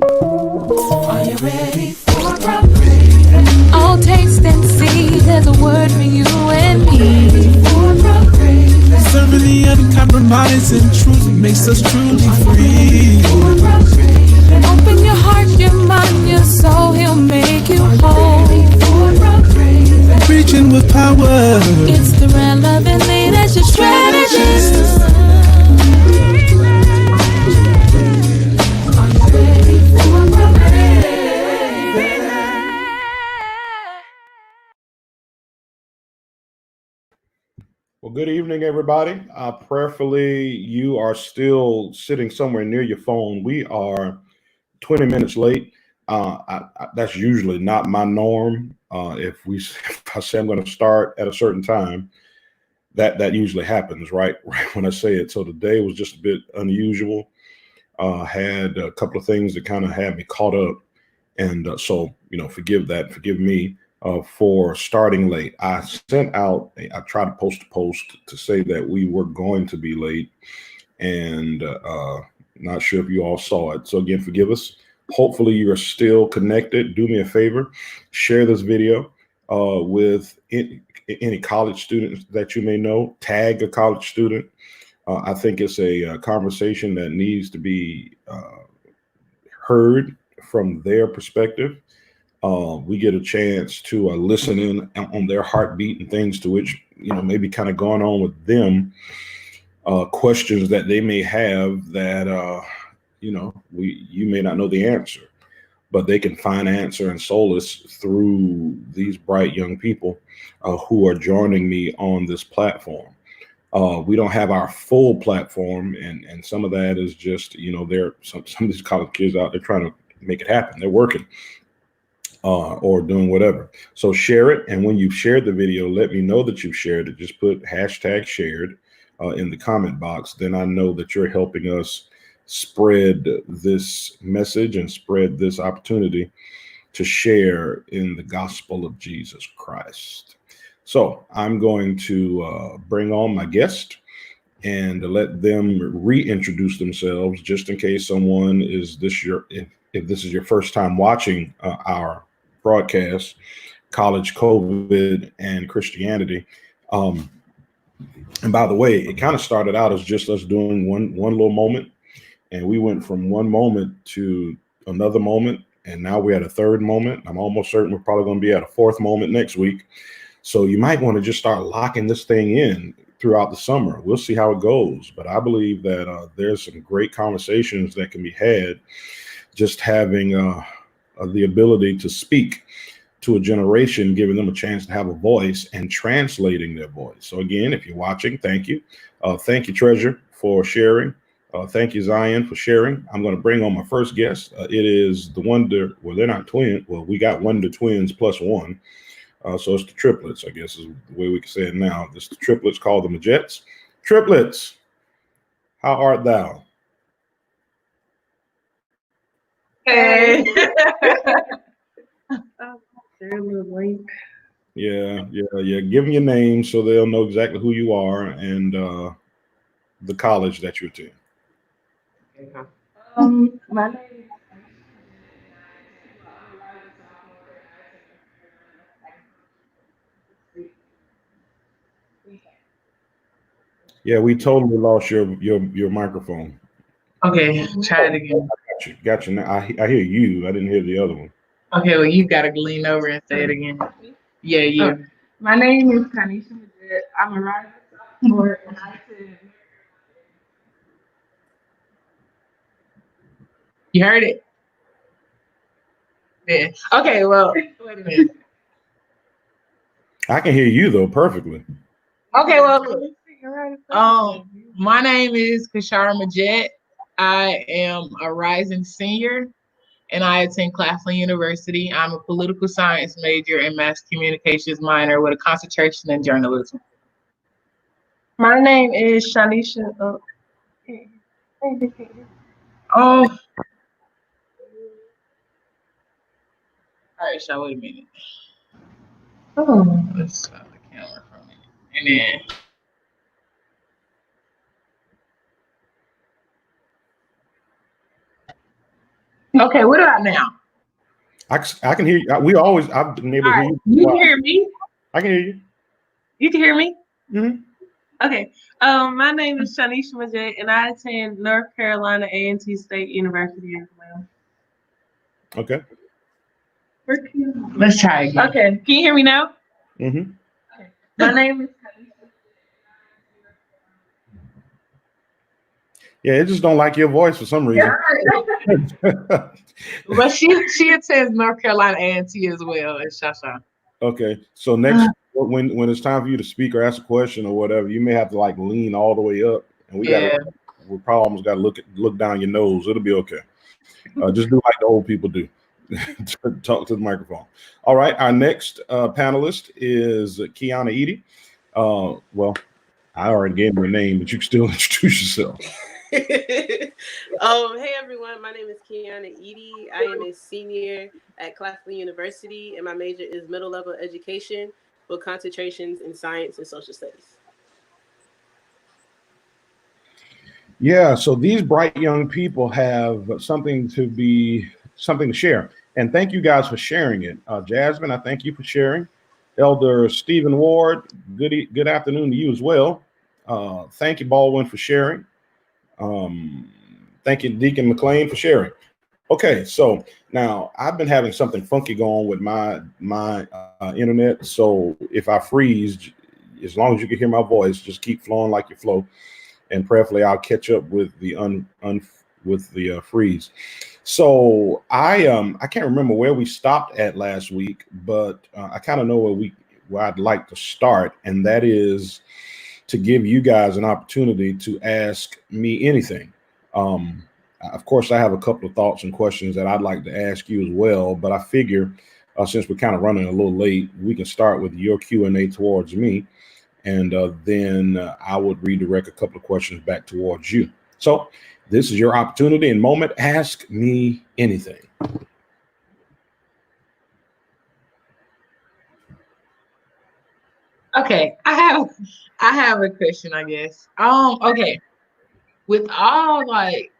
Are you ready for a praise? Oh, taste and see, there's a word for you and me. Serving the uncompromising truth makes us truly free. Open your heart, your mind, your soul, he'll make you whole. Preaching with power. It's the relevant leadership strategist. Well, good evening, everybody. Prayerfully, you are still sitting somewhere near your phone. We are 20 minutes late. That's usually not my norm. If I say I'm going to start at a certain time, that usually happens right when I say it. So today was just a bit unusual. Had a couple of things that kind of had me caught up, and so forgive me for starting late. I tried to post a post to say that we were going to be late, and not sure if you all saw it. So again, forgive us. Hopefully you are still connected. Do me a favor, share this video with any college students that you may know. Tag a college student. I think it's a conversation that needs to be heard from their perspective. We get a chance to listen in on their heartbeat and things to which, maybe kind of going on with them, questions that they may have that, you may not know the answer, but they can find answer and solace through these bright young people who are joining me on this platform. We don't have our full platform, and some of that is just, some of these college kids out there trying to make it happen. They're working or doing whatever. So share it. And when you've shared the video, let me know that you've shared it. Just put #shared in the comment box. Then I know that you're helping us spread this message and spread this opportunity to share in the gospel of Jesus Christ. So I'm going to bring on my guest and let them reintroduce themselves, just in case someone is if this is your first time watching our broadcast, College, COVID, and Christianity. And by the way, it kind of started out as just us doing one little moment, and we went from one moment to another moment, and now we're at a third moment. I'm almost certain we're probably going to be at a fourth moment next week. So you might want to just start locking this thing in throughout the summer. We'll see how it goes. But I believe that there's some great conversations that can be had just having the ability to speak to a generation, giving them a chance to have a voice and translating their voice. So again, if you're watching, thank you. Thank you, Treasure, for sharing. Thank you, Zion, for sharing. I'm going to bring on my first guest. It is the Wonder, well, they're not twins. Well, we got Wonder Twins plus one. So it's the triplets, I guess is the way we can say it now. It's the triplets called the Magettes. Triplets, how art thou? Hey. Yeah. Give them your name so they'll know exactly who you are and the college that you attend. My name is Yeah, we totally lost your microphone. Okay, try it again. Got you. Now I hear you. I didn't hear the other one. Okay, well, you gotta lean over and say it again. Yeah, you. My name is Kanisha Magette. I'm a rising sophomore, and I said, you heard it? Yeah. Okay, well, wait a minute. I can hear you though perfectly. Okay, well, my name is Kashara Magette. I am a rising senior, and I attend Claflin University. I'm a political science major and mass communications minor with a concentration in journalism. My name is Shanisha. Oh. All right, Sha, wait a minute. Let's stop the camera for a minute. And then. Okay, what about now? I can hear you. I've been able All to hear right, you. you can hear me? I can hear you. You can hear me? Mhm. Okay. My name is Shanisha Magette, and I attend North Carolina A&T State University as well. Okay. Let's try again. Okay. Can you hear me now? Mm-hmm. Okay. My name is Yeah, it just don't like your voice for some reason. But she attends North Carolina A&T as well as Shasha. Okay, so next when it's time for you to speak or ask a question or whatever, you may have to like lean all the way up, and we probably almost got to look down your nose. It'll be okay. Just do like the old people do. Talk to the microphone. All right, our next panelist is Kiana Edie. Well, I already gave her a name, but you can still introduce yourself. Hey everyone, my name is Kiana Edie. I am a senior at Claflin University, and my major is middle level education with concentrations in science and social studies. Yeah, so these bright young people have something to share, and thank you guys for sharing it. Jasmine, I thank you for sharing. Elder Stephen Ward, good afternoon to you as well. Thank you, Baldwin, for sharing. Thank you, Deacon McLean, for sharing. Okay, so now I've been having something funky going with my internet. So if I freeze, as long as you can hear my voice, just keep flowing like you flow, and prayerfully I'll catch up with the freeze. So I can't remember where we stopped at last week, but I kind of know where I'd like to start, and that is to give you guys an opportunity to ask me anything. Of course, I have a couple of thoughts and questions that I'd like to ask you as well, but I figure since we're kind of running a little late, we can start with your Q&A towards me, and then I would redirect a couple of questions back towards you. So this is your opportunity and moment. Ask me anything. Okay, I have a question, I guess. Okay. With all like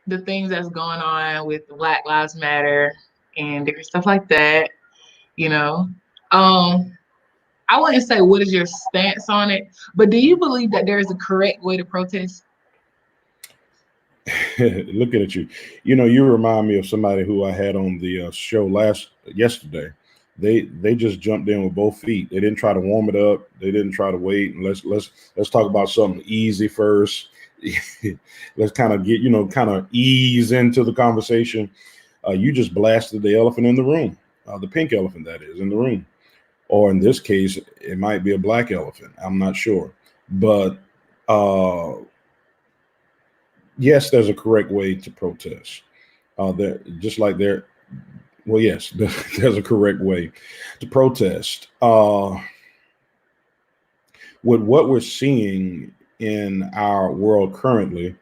the things that's going on with Black Lives Matter and different stuff like that, you know, I wouldn't say what is your stance on it, but do you believe that there is a correct way to protest? Looking at you, you remind me of somebody who I had on the show yesterday. They just jumped in with both feet. They didn't try to warm it up. They didn't try to wait. And let's talk about something easy first. Let's kind of kind of ease into the conversation. You just blasted the elephant in the room, the pink elephant that is in the room, or in this case, it might be a black elephant. I'm not sure, but yes, there's a correct way to protest. Just like there. Well, yes, there's a correct way to protest. With what we're seeing in our world currently, a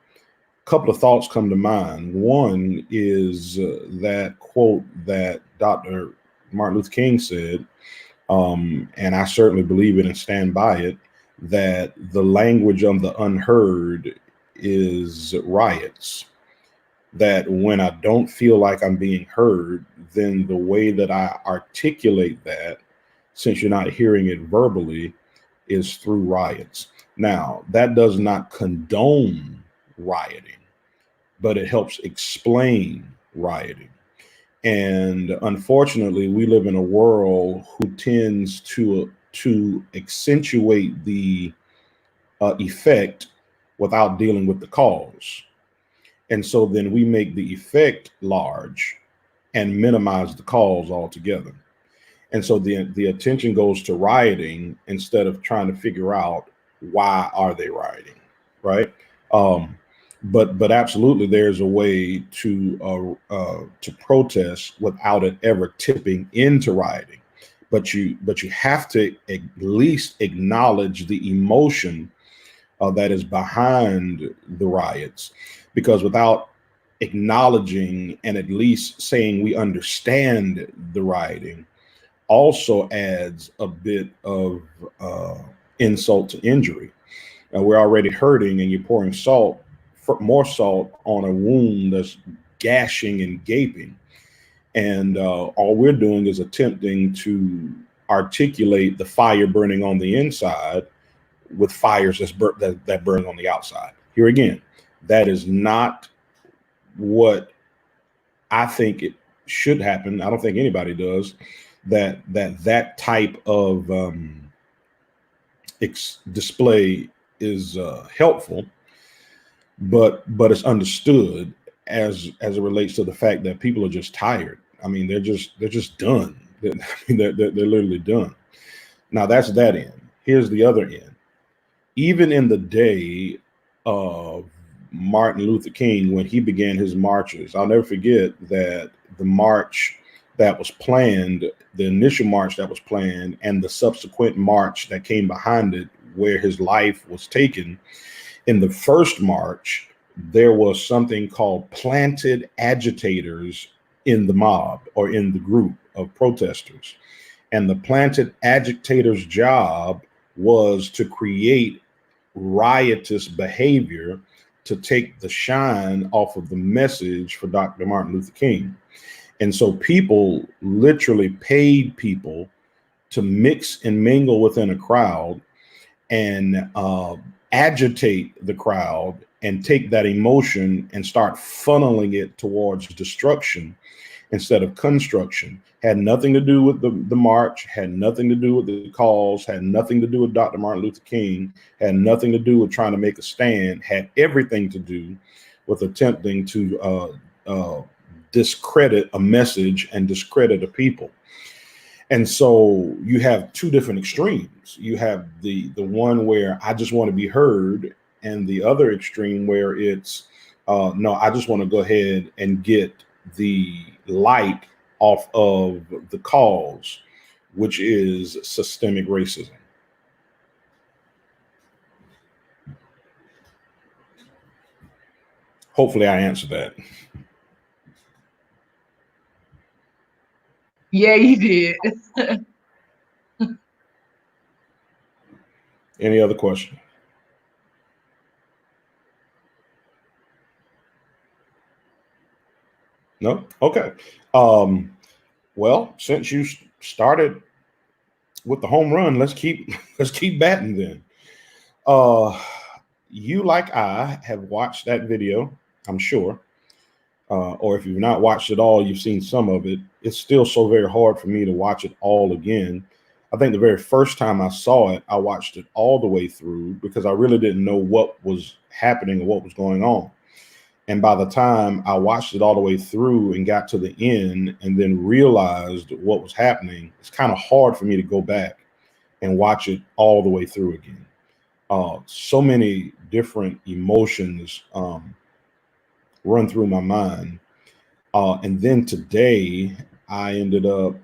couple of thoughts come to mind. One is that quote that Dr. Martin Luther King said, and I certainly believe it and stand by it, that the language of the unheard is riots. That when I don't feel like I'm being heard, then the way that I articulate that, since you're not hearing it verbally, is through riots. Now, that does not condone rioting, but it helps explain rioting. And unfortunately, we live in a world who tends to accentuate the effect without dealing with the cause. And so then we make the effect large and minimize the cause altogether. And so the attention goes to rioting instead of trying to figure out why are they rioting, right? But absolutely, there's a way to protest without it ever tipping into rioting. But you have to at least acknowledge the emotion that is behind the riots, because without acknowledging and at least saying we understand the rioting also adds a bit of insult to injury. We're already hurting, and you're pouring more salt on a wound that's gashing and gaping. And all we're doing is attempting to articulate the fire burning on the inside with fires that burn on the outside. Here again, that is not what I think it should happen. I don't think anybody does. That type of display is helpful, but it's understood as it relates to the fact that people are just tired. I mean, they're just done. They're literally done. Now that's that end. Here's the other end. Even in the day of Martin Luther King, when he began his marches, I'll never forget that the march that was planned, the initial march that was planned, and the subsequent march that came behind it, where his life was taken. In the first march, there was something called planted agitators in the mob or in the group of protesters. And the planted agitators' job was to create riotous behavior to take the shine off of the message for Dr. Martin Luther King. And so people literally paid people to mix and mingle within a crowd and agitate the crowd and take that emotion and start funneling it towards destruction instead of construction. Had nothing to do with the march, had nothing to do with the cause, had nothing to do with Dr. Martin Luther King, had nothing to do with trying to make a stand, had everything to do with attempting to discredit a message and discredit a people. And so you have two different extremes. You have the one where I just want to be heard, and the other extreme where it's no, I just want to go ahead and get the light off of the cause, which is systemic racism. Hopefully I answered that. Yeah, you did. Any other question? No? Okay. Well, since you started with the home run, let's keep batting then. You, like I, have watched that video, I'm sure. Or if you've not watched it all, you've seen some of it. It's still so very hard for me to watch it all again. I think the very first time I saw it, I watched it all the way through because I really didn't know what was happening or what was going on. And by the time I watched it all the way through and got to the end and then realized what was happening, it's kind of hard for me to go back and watch it all the way through again. So many different emotions run through my mind. And then today, I ended up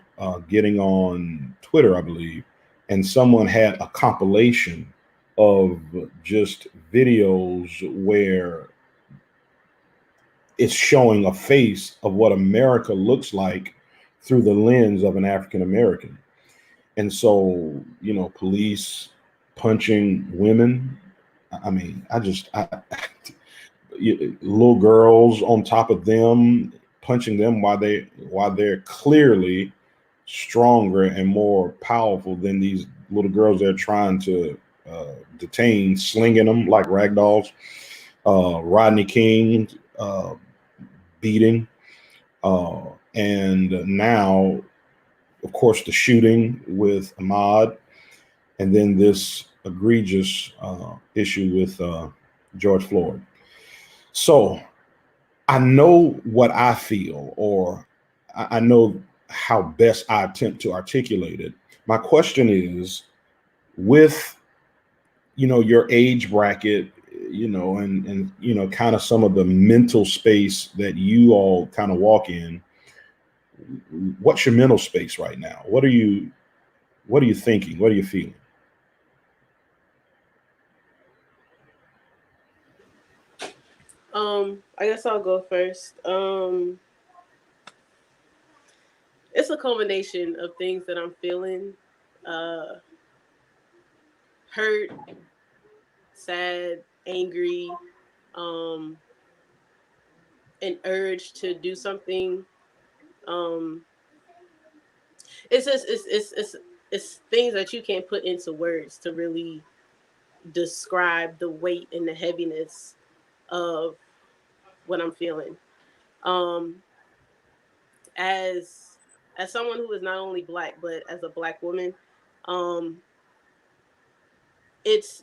getting on Twitter, I believe, and someone had a compilation of just videos where it's showing a face of what America looks like through the lens of an African American. And so, you know, police punching women. I mean, little girls on top of them, punching them while they're clearly stronger and more powerful than these little girls they're trying to detain, slinging them like rag dolls. Rodney King beating, and now, of course, the shooting with Ahmaud, and then this egregious issue with George Floyd. So I know what I feel, or I know how best I attempt to articulate it. My question is, with your age bracket, and kind of some of the mental space that you all kind of walk in, what's your mental space right now? What are you thinking? What are you feeling? I guess I'll go first. It's a culmination of things that I'm feeling. Hurt, sad, angry, an urge to do something. It's just it's things that you can't put into words to really describe the weight and the heaviness of what I'm feeling. Um, as someone who is not only Black but as a Black woman, um, it's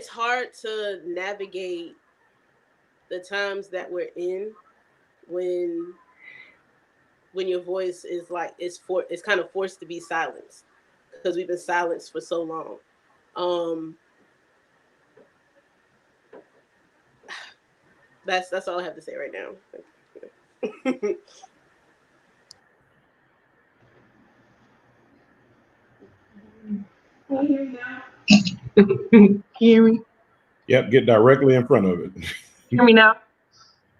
hard to navigate the times that we're in when your voice is like it's kind of forced to be silenced because we've been silenced for so long. That's all I have to say right now. Can you hear me? Yep, get directly in front of it. Hear me now?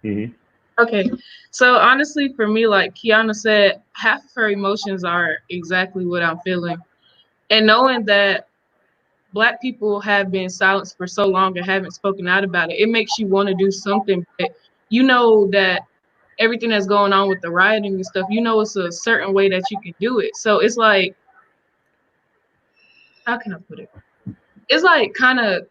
Mm-hmm. Okay. So honestly, for me, like Kiana said, half of her emotions are exactly what I'm feeling. And knowing that Black people have been silenced for so long and haven't spoken out about it, it makes you want to do something. But you know that everything that's going on with the rioting and stuff, you know it's a certain way that you can do it. So it's like, how can I put it? It's like kind of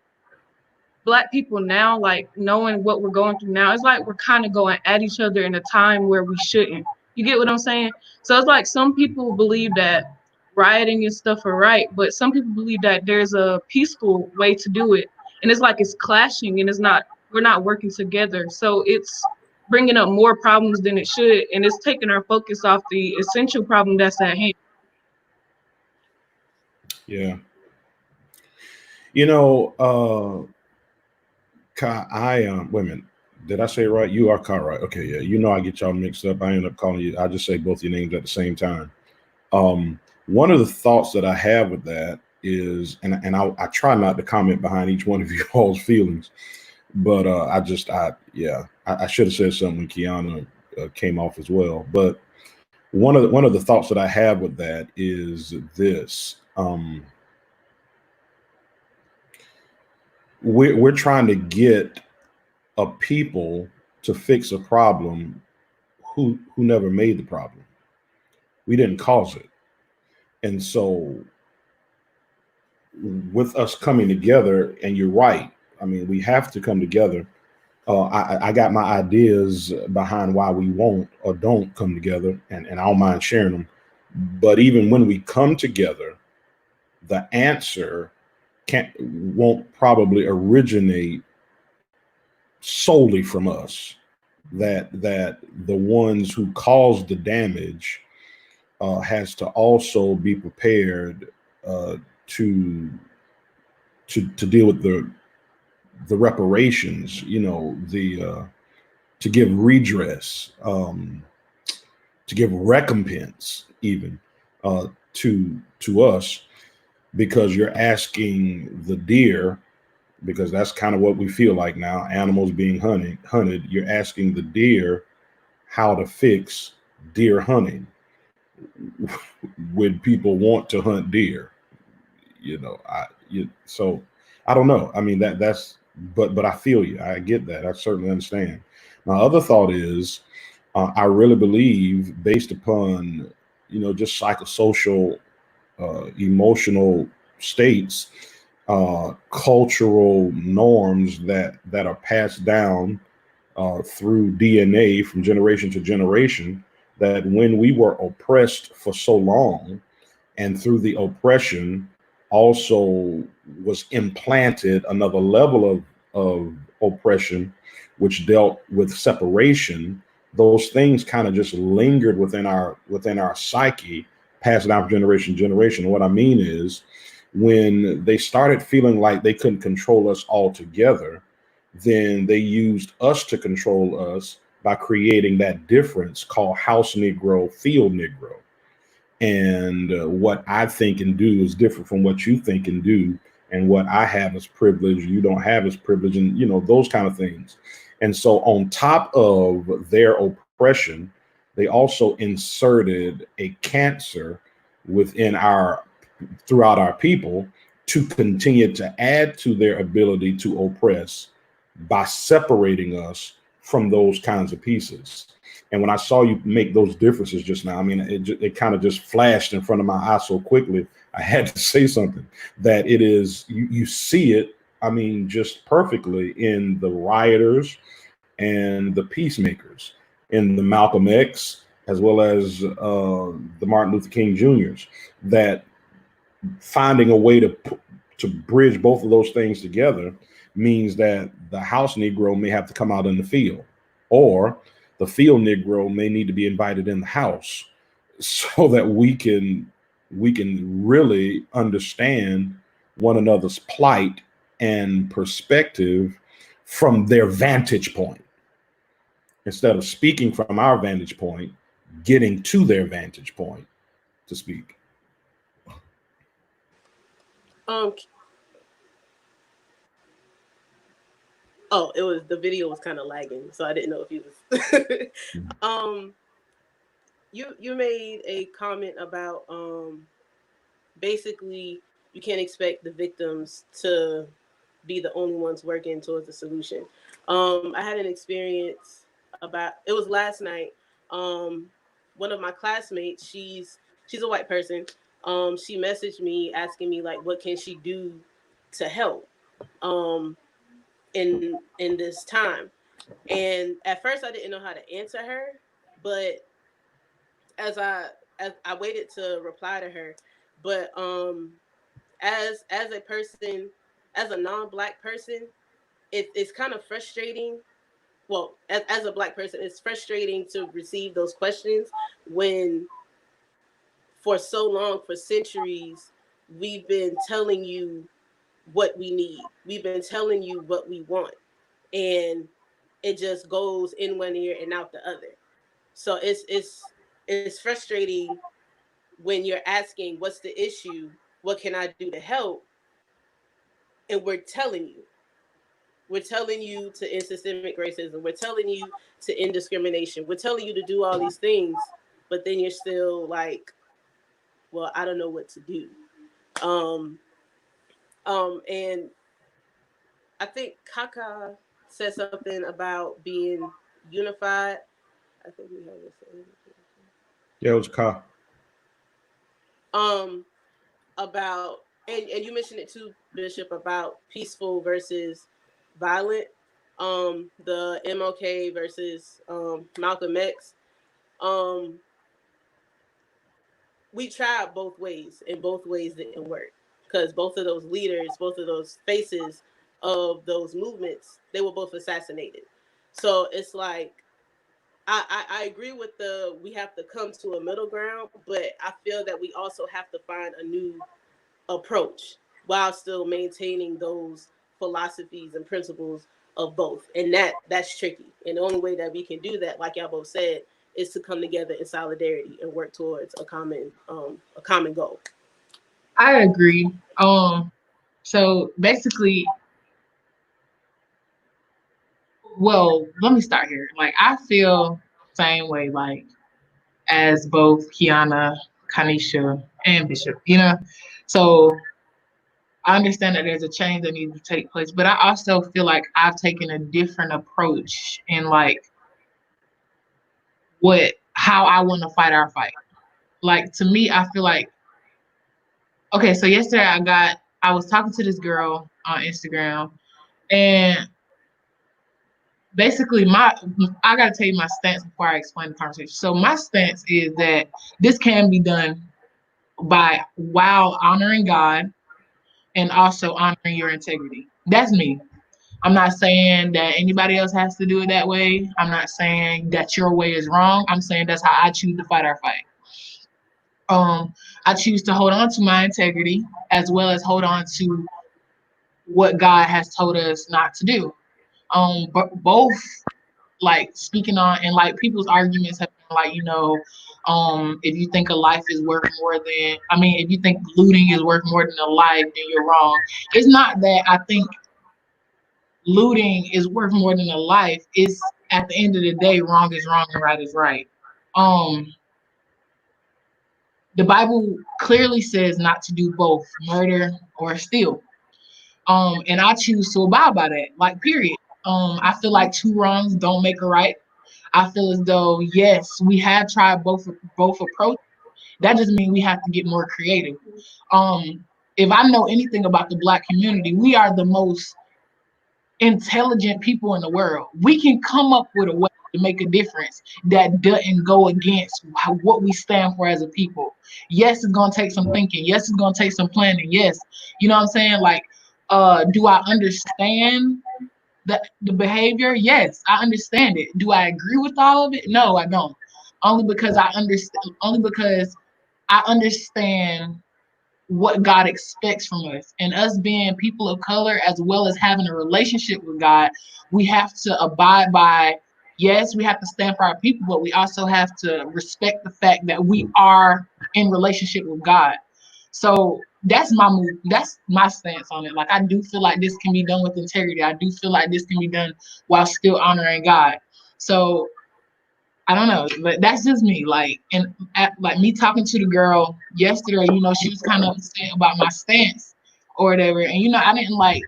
Black people now, like knowing what we're going through now, it's like we're kind of going at each other in a time where we shouldn't. You get what I'm saying? So it's like some people believe that rioting and stuff are right, but some people believe that there's a peaceful way to do it. And it's like it's clashing and we're not working together. So it's bringing up more problems than it should. And it's taking our focus off the essential problem that's at hand. Yeah. You know, wait a minute. Did I say it right? You are Kai, right? Okay, yeah. You know I get y'all mixed up. I end up calling you. I just say both your names at the same time. One of the thoughts that I have with that is, and I try not to comment behind each one of you all's feelings, but I should have said something when Kiana came off as well. But one of the thoughts that I have with that is this. We're trying to get a people to fix a problem who never made the problem. We didn't cause it. And so with us coming together, and you're right, I mean, we have to come together. I got my ideas behind why we won't or don't come together, and I don't mind sharing them. But even when we come together, the answer won't probably originate solely from us. That the ones who caused the damage has to also be prepared to deal with the reparations, you know, to give redress, to give recompense, even to us, because you're asking the deer, because that's kind of what we feel like now, animals being hunted. You're asking the deer how to fix deer hunting. Would people want to hunt deer? You know, so I don't know. I mean, but I feel you. I get that. I certainly understand. My other thought is, I really believe, based upon, you know, just psychosocial, emotional states, cultural norms that are passed down through DNA from generation to generation, that when we were oppressed for so long, and through the oppression also was implanted another level of oppression, which dealt with separation. Those things kind of just lingered within our psyche, passed down from generation to generation. And what I mean is, when they started feeling like they couldn't control us altogether, then they used us to control us by creating that difference called house Negro, field Negro. And what I think and do is different from what you think and do, and what I have as privilege you don't have as privilege, and you know, those kind of things. And so on top of their oppression, they also inserted a cancer within throughout our people, to continue to add to their ability to oppress by separating us from those kinds of pieces. And when I saw you make those differences just now, I mean, it kind of just flashed in front of my eyes so quickly. I had to say something that it is, you see it, I mean, just perfectly in the rioters and the peacemakers, in the Malcolm X, as well as the Martin Luther King Jr.'s, that finding a way to bridge both of those things together means that the house Negro may have to come out in the field, or the field Negro may need to be invited in the house, so that we can really understand one another's plight and perspective from their vantage point, instead of speaking from our vantage point, getting to their vantage point to speak. Oh, it was, the video was kind of lagging, so I didn't know if he was. You made a comment about basically you can't expect the victims to be the only ones working towards a solution. I had an experience about, it was last night. One of my classmates, she's a white person. She messaged me asking me like, what can she do to help in this time? And at first I didn't know how to answer her, but as I waited to reply to her, but as a person, as a non-black person, it's kind of frustrating. Well, as a black person, it's frustrating to receive those questions when for so long, for centuries, we've been telling you what we need. We've been telling you what we want. And it just goes in one ear and out the other. So it's frustrating when you're asking, what's the issue? What can I do to help? And we're telling you. We're telling you to end systemic racism. We're telling you to end discrimination. We're telling you to do all these things, but then you're still like, well, I don't know what to do. And I think Kaka said something about being unified. I think we have this. Yeah, it was Ka. About, and you mentioned it too, Bishop, about peaceful versus violent. The MLK versus Malcolm X. We tried both ways, and both ways didn't work, because both of those leaders, both of those faces of those movements, they were both assassinated. So it's like, I agree with we have to come to a middle ground, but I feel that we also have to find a new approach while still maintaining those philosophies and principles of both. And that's tricky. And the only way that we can do that, like y'all both said, is to come together in solidarity and work towards a common goal. I agree. So basically, well, let me start here. Like, I feel the same way, like, as both Kiana, Kanisha, and Bishop, you know? So I understand that there's a change that needs to take place, but I also feel like I've taken a different approach in like how I want to fight our fight. Like, to me, I feel like, okay, so yesterday I was talking to this girl on Instagram, and basically I gotta tell you my stance before I explain the conversation. So my stance is that this can be done while honoring God and also honoring your integrity. That's me. I'm not saying that anybody else has to do it that way. I'm not saying that your way is wrong. I'm saying that's how I choose to fight our fight. I choose to hold on to my integrity as well as hold on to what God has told us not to do. But both, like, speaking on, and like people's arguments have been like, if you think a life is worth more than, if you think looting is worth more than a life, then you're wrong. It's not that I think looting is worth more than a life. It's, at the end of the day, wrong is wrong and right is right. The Bible clearly says not to do both murder or steal. And I choose to abide by that, like, period. I feel like two wrongs don't make a right. I feel as though, yes, we have tried both approaches. That just means we have to get more creative. If I know anything about the Black community, we are the most intelligent people in the world. We can come up with a way to make a difference that doesn't go against what we stand for as a people. Yes, it's gonna take some thinking. Yes, it's gonna take some planning. Yes, you know what I'm saying? Like, do I understand the behavior? Yes, I understand it. Do I agree with all of it? No, I don't. Only because I understand. Only because I understand what God expects from us. And us being people of color, as well as having a relationship with God, we have to abide by, yes, we have to stand for our people, but we also have to respect the fact that we are in relationship with God. So that's my move. That's my stance on it. Like, I do feel like this can be done with integrity. I do feel like this can be done while still honoring God. So I don't know, but that's just me. Like, and like me talking to the girl yesterday, she was kind of upset about my stance or whatever. And I didn't like,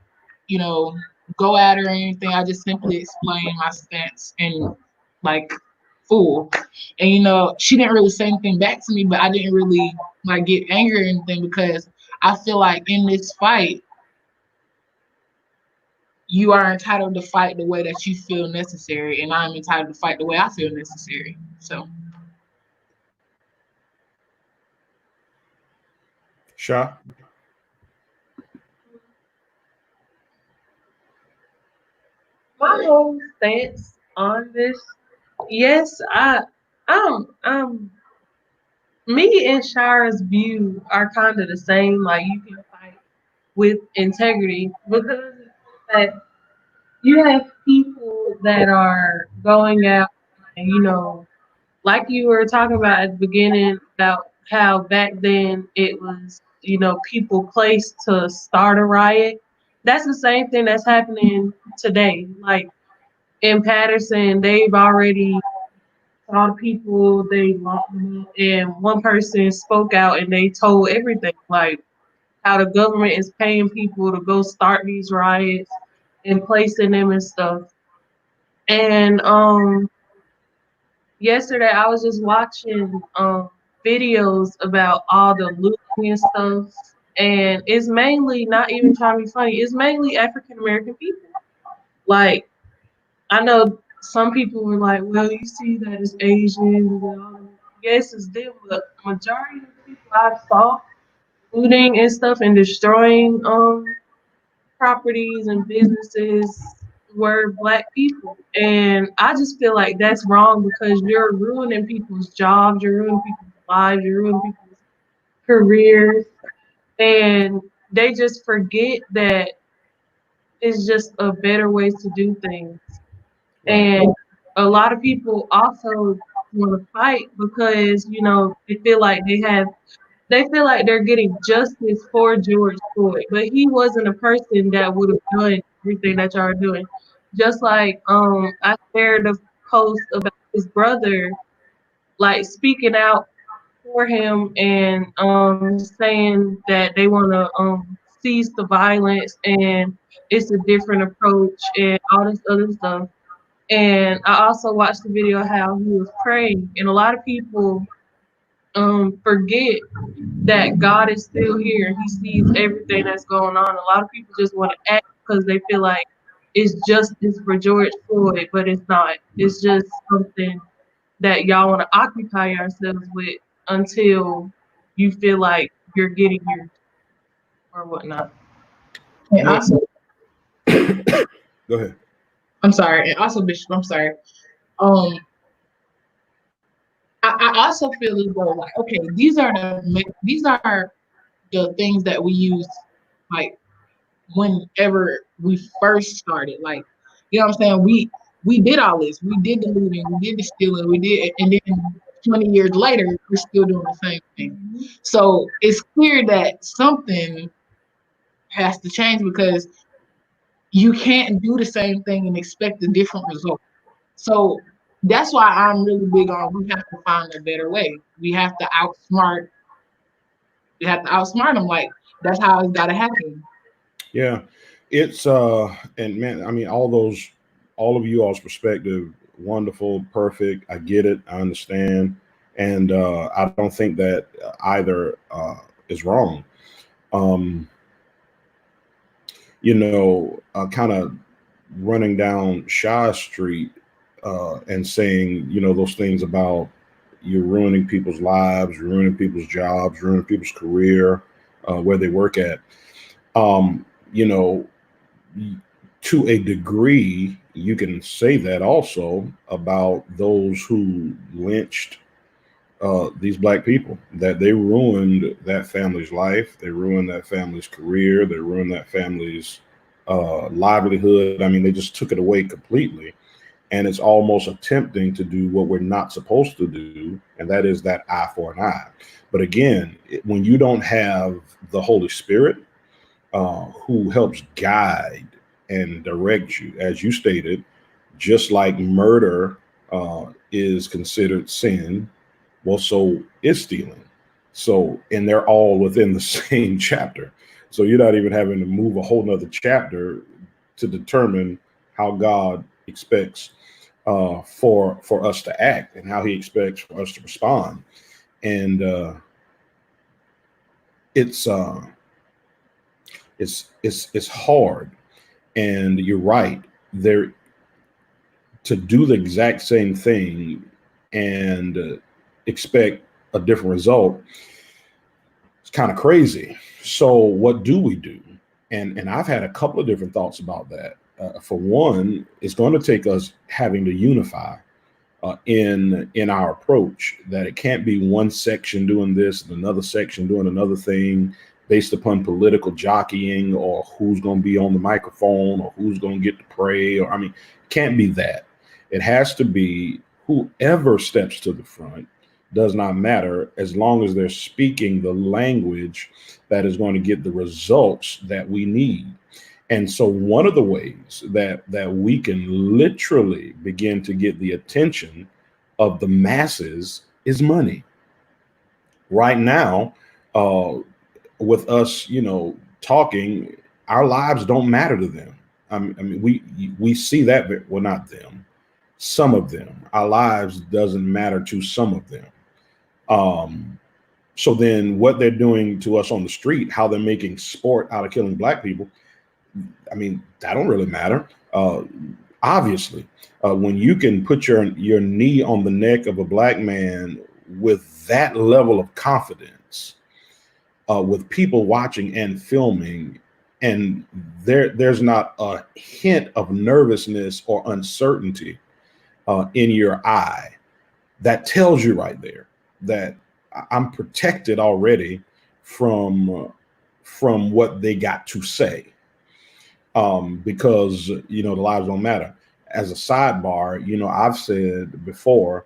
you know, go at her or anything. I just simply explained my stance and like full. And she didn't really say anything back to me, but I didn't really like get angry or anything because I feel like in this fight, you are entitled to fight the way that you feel necessary, and I'm entitled to fight the way I feel necessary. So. Sha? My whole stance on this, yes, me and Shara's view are kind of the same. Like, you can fight with integrity because that you have people that are going out and, like you were talking about at the beginning about how back then it was, people placed to start a riot. That's the same thing that's happening today. Like, in Patterson, they've already saw the people, they locked them up, and one person spoke out and they told everything, like how the government is paying people to go start these riots and placing them and stuff. And yesterday I was just watching videos about all the looting and stuff, and it's mainly, not even trying to be funny, it's mainly African American people. Like, I know some people were like, well, you see that it's Asians and all that. Yes, it's them, but majority of the people I saw looting and stuff and destroying properties and businesses were Black people. And I just feel like that's wrong because you're ruining people's jobs, you're ruining people's lives, you're ruining people's careers, and they just forget that it's just a better way to do things. Right. And a lot of people also want to fight because, they feel like they're getting justice for George Floyd, but he wasn't a person that would have done everything that y'all are doing. Just like I shared a post about his brother, like speaking out for him and saying that they want to cease the violence and it's a different approach and all this other stuff. And I also watched the video how he was praying, and a lot of people forget that God is still here. He sees everything that's going on. A lot of people just want to act because they feel like it's justice for George Floyd, but it's not. It's just something that y'all want to occupy yourselves with until you feel like you're getting your or whatnot. And also, Go ahead. I'm sorry, and also, Bishop, I'm sorry. Um, I also feel as though, like, okay, these are the things that we use, like, whenever we first started. Like, you know what I'm saying? We did all this. We did the looting. We did the stealing. We did, and then 20 years later, we're still doing the same thing. So it's clear that something has to change because you can't do the same thing and expect a different result. So that's why I'm really big on we have to find a better way. We have to outsmart them. Like, that's how it's gotta happen. Yeah. It's and man, I mean, all those all of you all's perspective, wonderful, perfect. I get it. I understand. And I don't think that either is wrong. Um, kind of running down Shy Street and saying, those things about you're ruining people's lives, ruining people's jobs, ruining people's career, where they work at. You know, to a degree, you can say that also about those who lynched these black people, that they ruined that family's life, they ruined that family's career, they ruined that family's livelihood. I mean, they just took it away completely. And it's almost attempting to do what we're not supposed to do, and that is that eye for an eye. But again, when you don't have the Holy Spirit who helps guide and direct you, as you stated, just like murder is considered sin, well, so is stealing. So, and they're all within the same chapter. So you're not even having to move a whole nother chapter to determine how God expects for us to act and how He expects for us to respond. And it's hard. And you're right. There, to do the exact same thing and expect a different result, it's kind of crazy. So what do we do? And I've had a couple of different thoughts about that. For one, it's going to take us having to unify in our approach, that it can't be one section doing this and another section doing another thing based upon political jockeying or who's going to be on the microphone or who's going to get to pray. Or, I mean, it can't be that. It has to be whoever steps to the front, does not matter, as long as they're speaking the language that is going to get the results that we need. And so one of the ways that we can literally begin to get the attention of the masses is money. Right now, with us, talking, our lives don't matter to them. I mean, we see that, well, not them, some of them. Our lives doesn't matter to some of them. So then what they're doing to us on the street, how they're making sport out of killing black people, I mean, that don't really matter. Obviously, when you can put your knee on the neck of a black man with that level of confidence, with people watching and filming, and there's not a hint of nervousness or uncertainty in your eye, that tells you right there that I'm protected already from what they got to say. Because, the lives don't matter. As a sidebar, I've said before,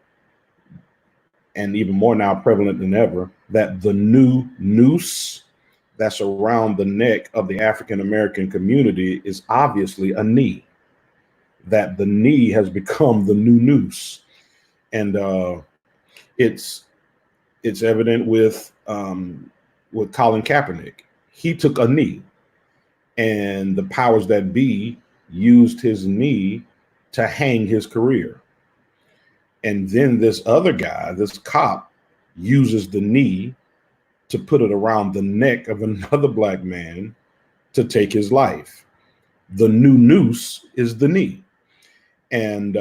and even more now prevalent than ever, that the new noose that's around the neck of the African American community is obviously a knee. That the knee has become the new noose. And it's evident with Colin Kaepernick. He took a knee, and the powers that be used his knee to hang his career. And then this other guy, this cop, uses the knee to put it around the neck of another black man to take his life. The new noose is the knee. And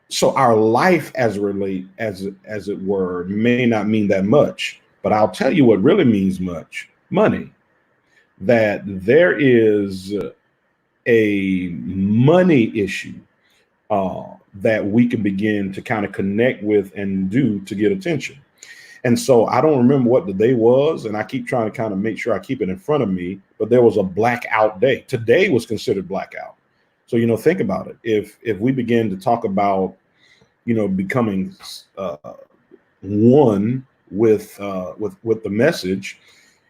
so our life as it were may not mean that much, but I'll tell you what really means much: money. That there is a money issue that we can begin to kind of connect with and do to get attention. And so I don't remember what the day was, and I keep trying to kind of make sure I keep it in front of me, but there was a blackout day. Today was considered blackout. So, think about it. If we begin to talk about, becoming one with the message,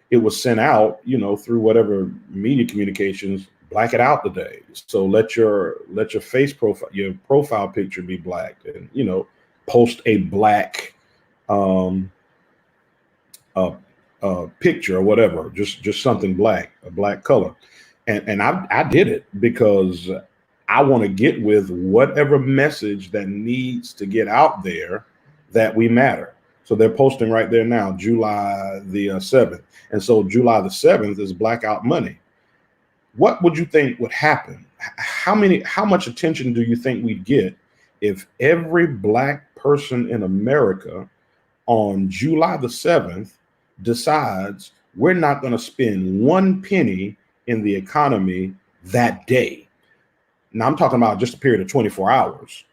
it was sent out, through whatever media communications, black it out today. So let your face profile, your profile picture be black, and, post a black picture or whatever, just something black, a black color. And I did it because I want to get with whatever message that needs to get out there that we matter. So they're posting right there now, July the 7th. And so July the 7th is Blackout Money. What would you think would happen? How much attention do you think we'd get if every Black person in America on July the 7th decides we're not going to spend one penny in the economy that day? Now, I'm talking about just a period of 24 hours.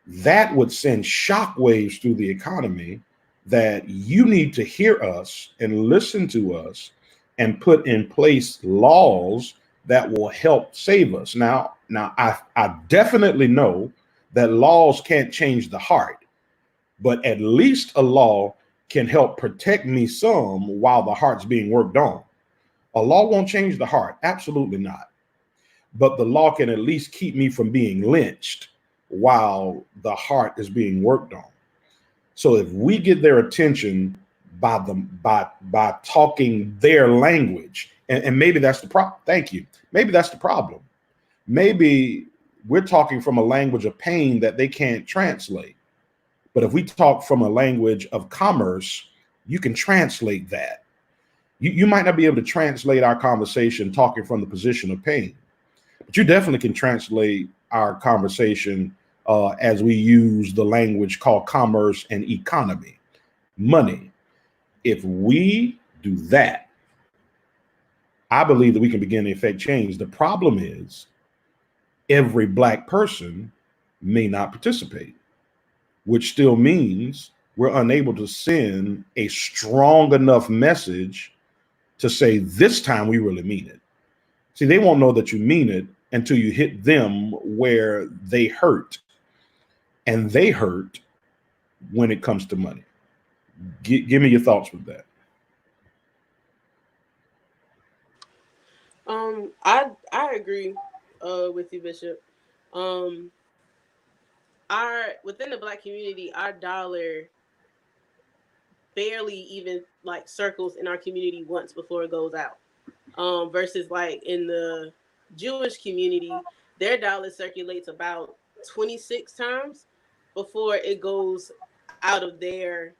That would send shockwaves through the economy that you need to hear us and listen to us and put in place laws that will help save us. Now I definitely know that laws can't change the heart, but at least a law can help protect me some while the heart's being worked on. A law won't change the heart, absolutely not. But the law can at least keep me from being lynched while the heart is being worked on. So if we get their attention by talking their language, and maybe that's the problem. Thank you. Maybe that's the problem. Maybe we're talking from a language of pain that they can't translate. But if we talk from a language of commerce, you can translate that. You might not be able to translate our conversation talking from the position of pain, but you definitely can translate our conversation as we use the language called commerce and economy, money. If we do that, I believe that we can begin to effect change. The problem is every Black person may not participate, which still means we're unable to send a strong enough message to say, this time we really mean it. See, they won't know that you mean it until you hit them where they hurt. And they hurt when it comes to money. Give me your thoughts with that. I agree with you, Bishop. Within the Black community, our dollar barely even like circles in our community once before it goes out. Versus like in the Jewish community, their dollar circulates about 26 times before it goes out of their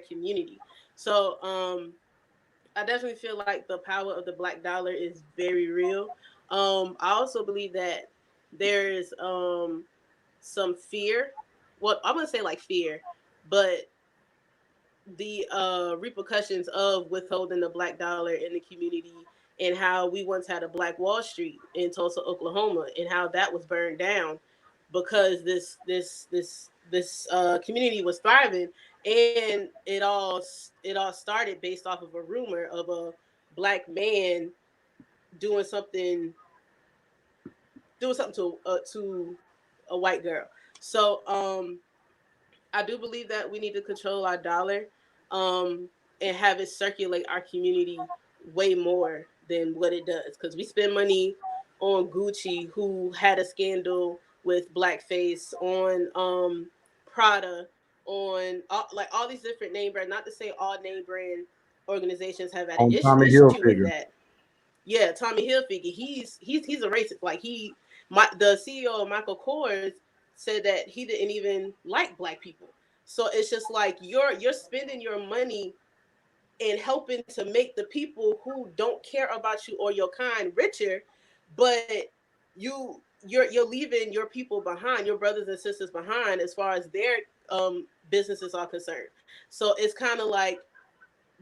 community. So I definitely feel like the power of the Black dollar is very real. I also believe that there is some fear. Well, I'm gonna say like fear, but the repercussions of withholding the Black dollar in the community, and how we once had a Black Wall Street in Tulsa, Oklahoma, and how that was burned down because this community was thriving, and it all started based off of a rumor of a Black man doing something to a white girl. So I do believe that we need to control our dollar and have it circulate our community way more than what it does. Because we spend money on Gucci, who had a scandal with blackface, on Prada, on all these different name brands. Not to say all name brand organizations have had an issue with that. Yeah, Tommy Hilfiger. He's a racist. Like the CEO of Michael Kors said that he didn't even like Black people. So it's just like you're spending your money and helping to make the people who don't care about you or your kind richer, but you're leaving your people behind, your brothers and sisters behind, as far as their businesses are concerned. So it's kind of like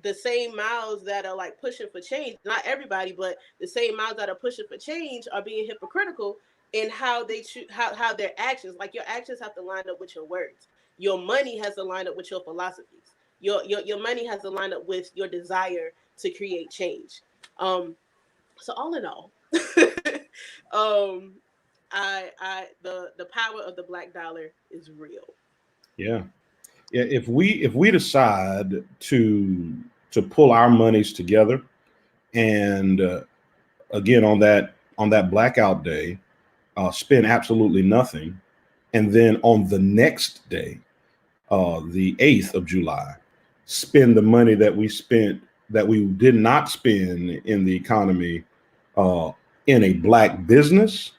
the same mouths that are like pushing for change, not everybody, but the same mouths that are pushing for change are being hypocritical in how they how their actions, like your actions have to line up with your words. Your money has to line up with your philosophies. Your money has to line up with your desire to create change. So all in all, the power of the Black dollar is real. Yeah. If we decide to pull our monies together, and again on that blackout day, spend absolutely nothing, and then on the next day, the 8th of July, spend the money that we did not spend in the economy in a Black business,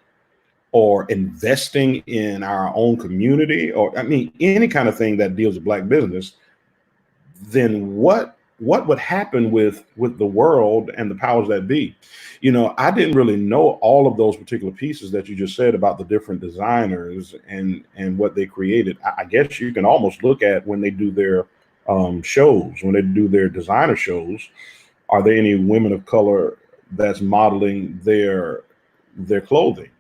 or investing in our own community, or I mean, any kind of thing that deals with Black business, then what would happen with the world and the powers that be? You know, I didn't really know all of those particular pieces that you just said about the different designers and what they created. I guess you can almost look at when they do their shows, when they do their designer shows, are there any women of color that's modeling their clothing?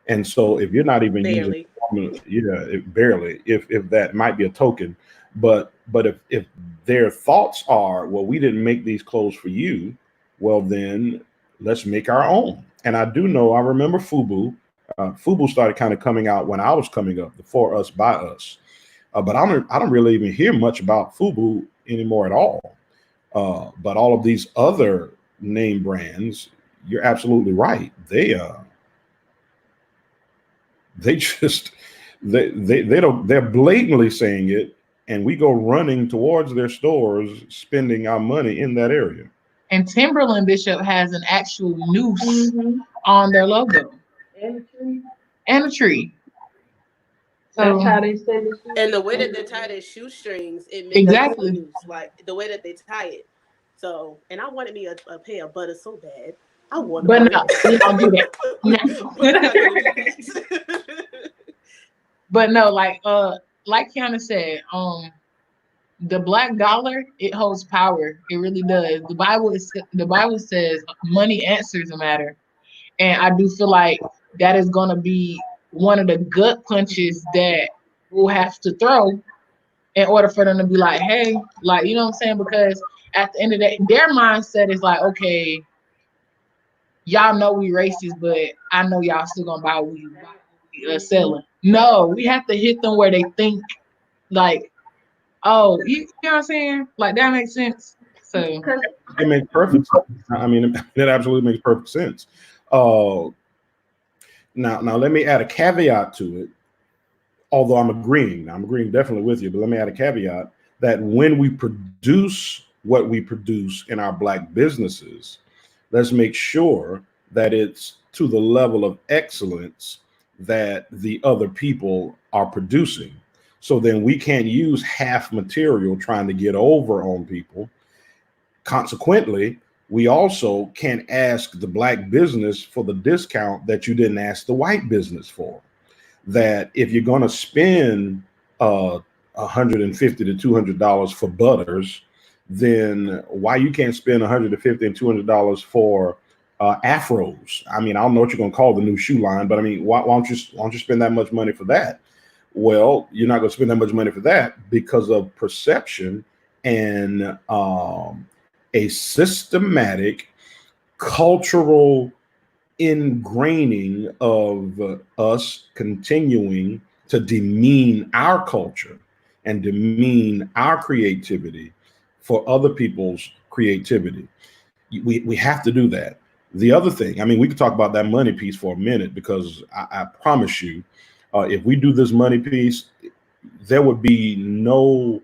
And so if you're not even using, Barely. barely, if that might be a token, but if their thoughts are, well, we didn't make these clothes for you, well then let's make our own. And I do know, I remember FUBU. FUBU started kind of coming out when I was coming up, the For Us By Us. But I don't really even hear much about FUBU anymore at all. But all of these other name brands, you're absolutely right. They just they don't, they're blatantly saying it, and we go running towards their stores, spending our money in that area. And Timberland Bishop has an actual noose Mm-hmm. on their logo And the tree. and a tree. That's So how they send the shoes. And the way that they tie their shoestrings, it makes exactly. it loose. Like the way that they tie it. So, and I wanted me a pair of butter so bad. I want But butter. no, we don't do that. We're not gonna do that. But no, like Kiana said, the black dollar, it holds power. It really does. The Bible says money answers a matter. And I do feel like that is gonna be one of the gut punches that we'll have to throw in order for them to be like, hey, like, you know what I'm saying? Because at the end of the day, their mindset is like, okay, y'all know we racist, but I know y'all still gonna buy what we selling. No, we have to hit them where they think, like, oh, you know what I'm saying? Like, that makes sense. So It makes perfect sense. I mean, it absolutely makes perfect sense. Now let me add a caveat to it. Although I'm agreeing definitely with you, but let me add a caveat that when we produce what we produce in our Black businesses, let's make sure that it's to the level of excellence that the other people are producing. So then we can't use half material trying to get over on people. Consequently, we also can't ask the Black business for the discount that you didn't ask the white business for. That if you're going to spend $150 to $200 for butters, then why you can't spend $150 and $200 for afros? I mean, I don't know what you're going to call the new shoe line, but I mean, why don't you spend that much money for that? Well, you're not going to spend that much money for that because of perception and a systematic cultural ingraining of us continuing to demean our culture and demean our creativity for other people's creativity. We have to do that. The other thing, I mean, we could talk about that money piece for a minute, because I promise you, if we do this money piece, there would be no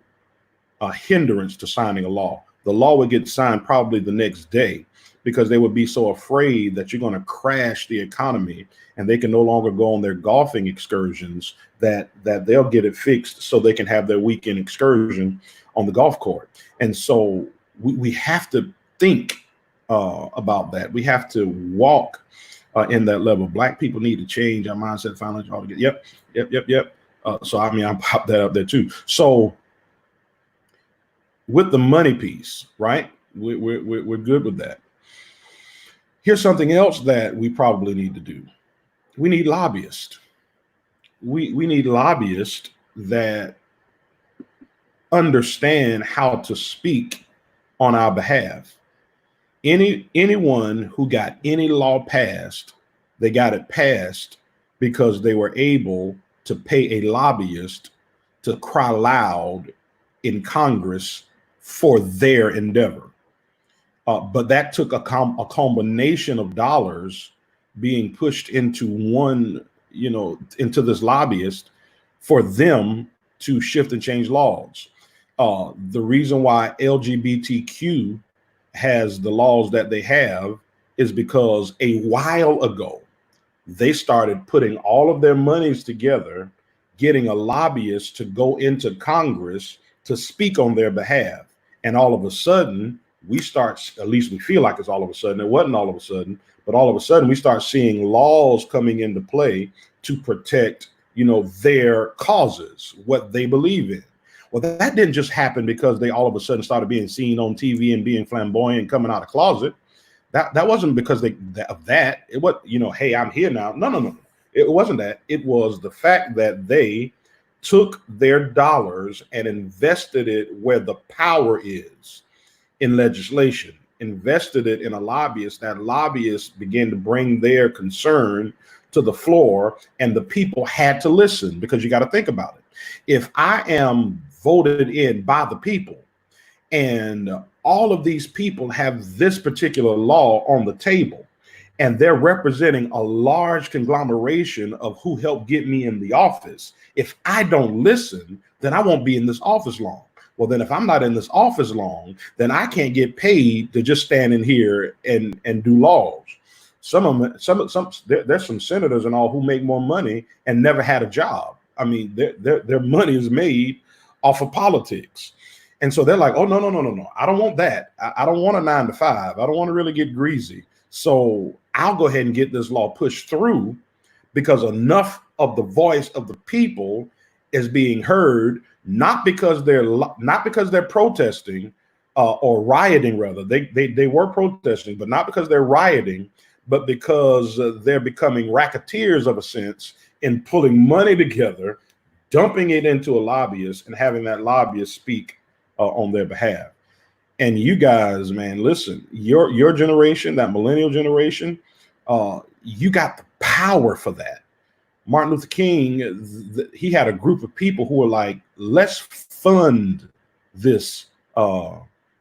hindrance to signing a law. The law would get signed probably the next day, because they would be so afraid that you're going to crash the economy and they can no longer go on their golfing excursions, that they'll get it fixed so they can have their weekend excursion on the golf court. And so we have to think about that. We have to walk in that level. Black people need to change our mindset, finally. Yep. So I mean, I popped that up there too. So with the money piece, right? We're good with that. Here's something else that we probably need to do. We need lobbyists. We need lobbyists that understand how to speak on our behalf. Anyone who got any law passed, they got it passed because they were able to pay a lobbyist to cry loud in Congress for their endeavor. But that took a combination of dollars being pushed into into this lobbyist for them to shift and change laws. The reason why LGBTQ has the laws that they have is because a while ago, they started putting all of their monies together, getting a lobbyist to go into Congress to speak on their behalf. And all of a sudden, we start, at least we feel like it's all of a sudden, it wasn't all of a sudden, but all of a sudden we start seeing laws coming into play to protect, their causes, what they believe in. Well, that didn't just happen because they all of a sudden started being seen on TV and being flamboyant and coming out of the closet. That wasn't because of that. It was, hey, I'm here now. No. It wasn't that. It was the fact that they took their dollars and invested it where the power is in legislation, invested it in a lobbyist. That lobbyist began to bring their concern to the floor, and the people had to listen, because you got to think about it. If I am voted in by the people, and all of these people have this particular law on the table, and they're representing a large conglomeration of who helped get me in the office. If I don't listen, then I won't be in this office long. Well, then if I'm not in this office long, then I can't get paid to just stand in here and do laws. There's some senators and all who make more money and never had a job. I mean, their money is made off of politics. And so they're like, oh, no. I don't want that. I don't want a 9 to 5. I don't want to really get greasy. So I'll go ahead and get this law pushed through, because enough of the voice of the people is being heard, not because they're protesting or rioting. Rather, they were protesting, but not because they're rioting, but because they're becoming racketeers of a sense in pulling money together, dumping it into a lobbyist, and having that lobbyist speak on their behalf. And you guys, man, listen, your generation, that millennial generation, you got the power for that. Martin Luther King, he had a group of people who were like, let's fund this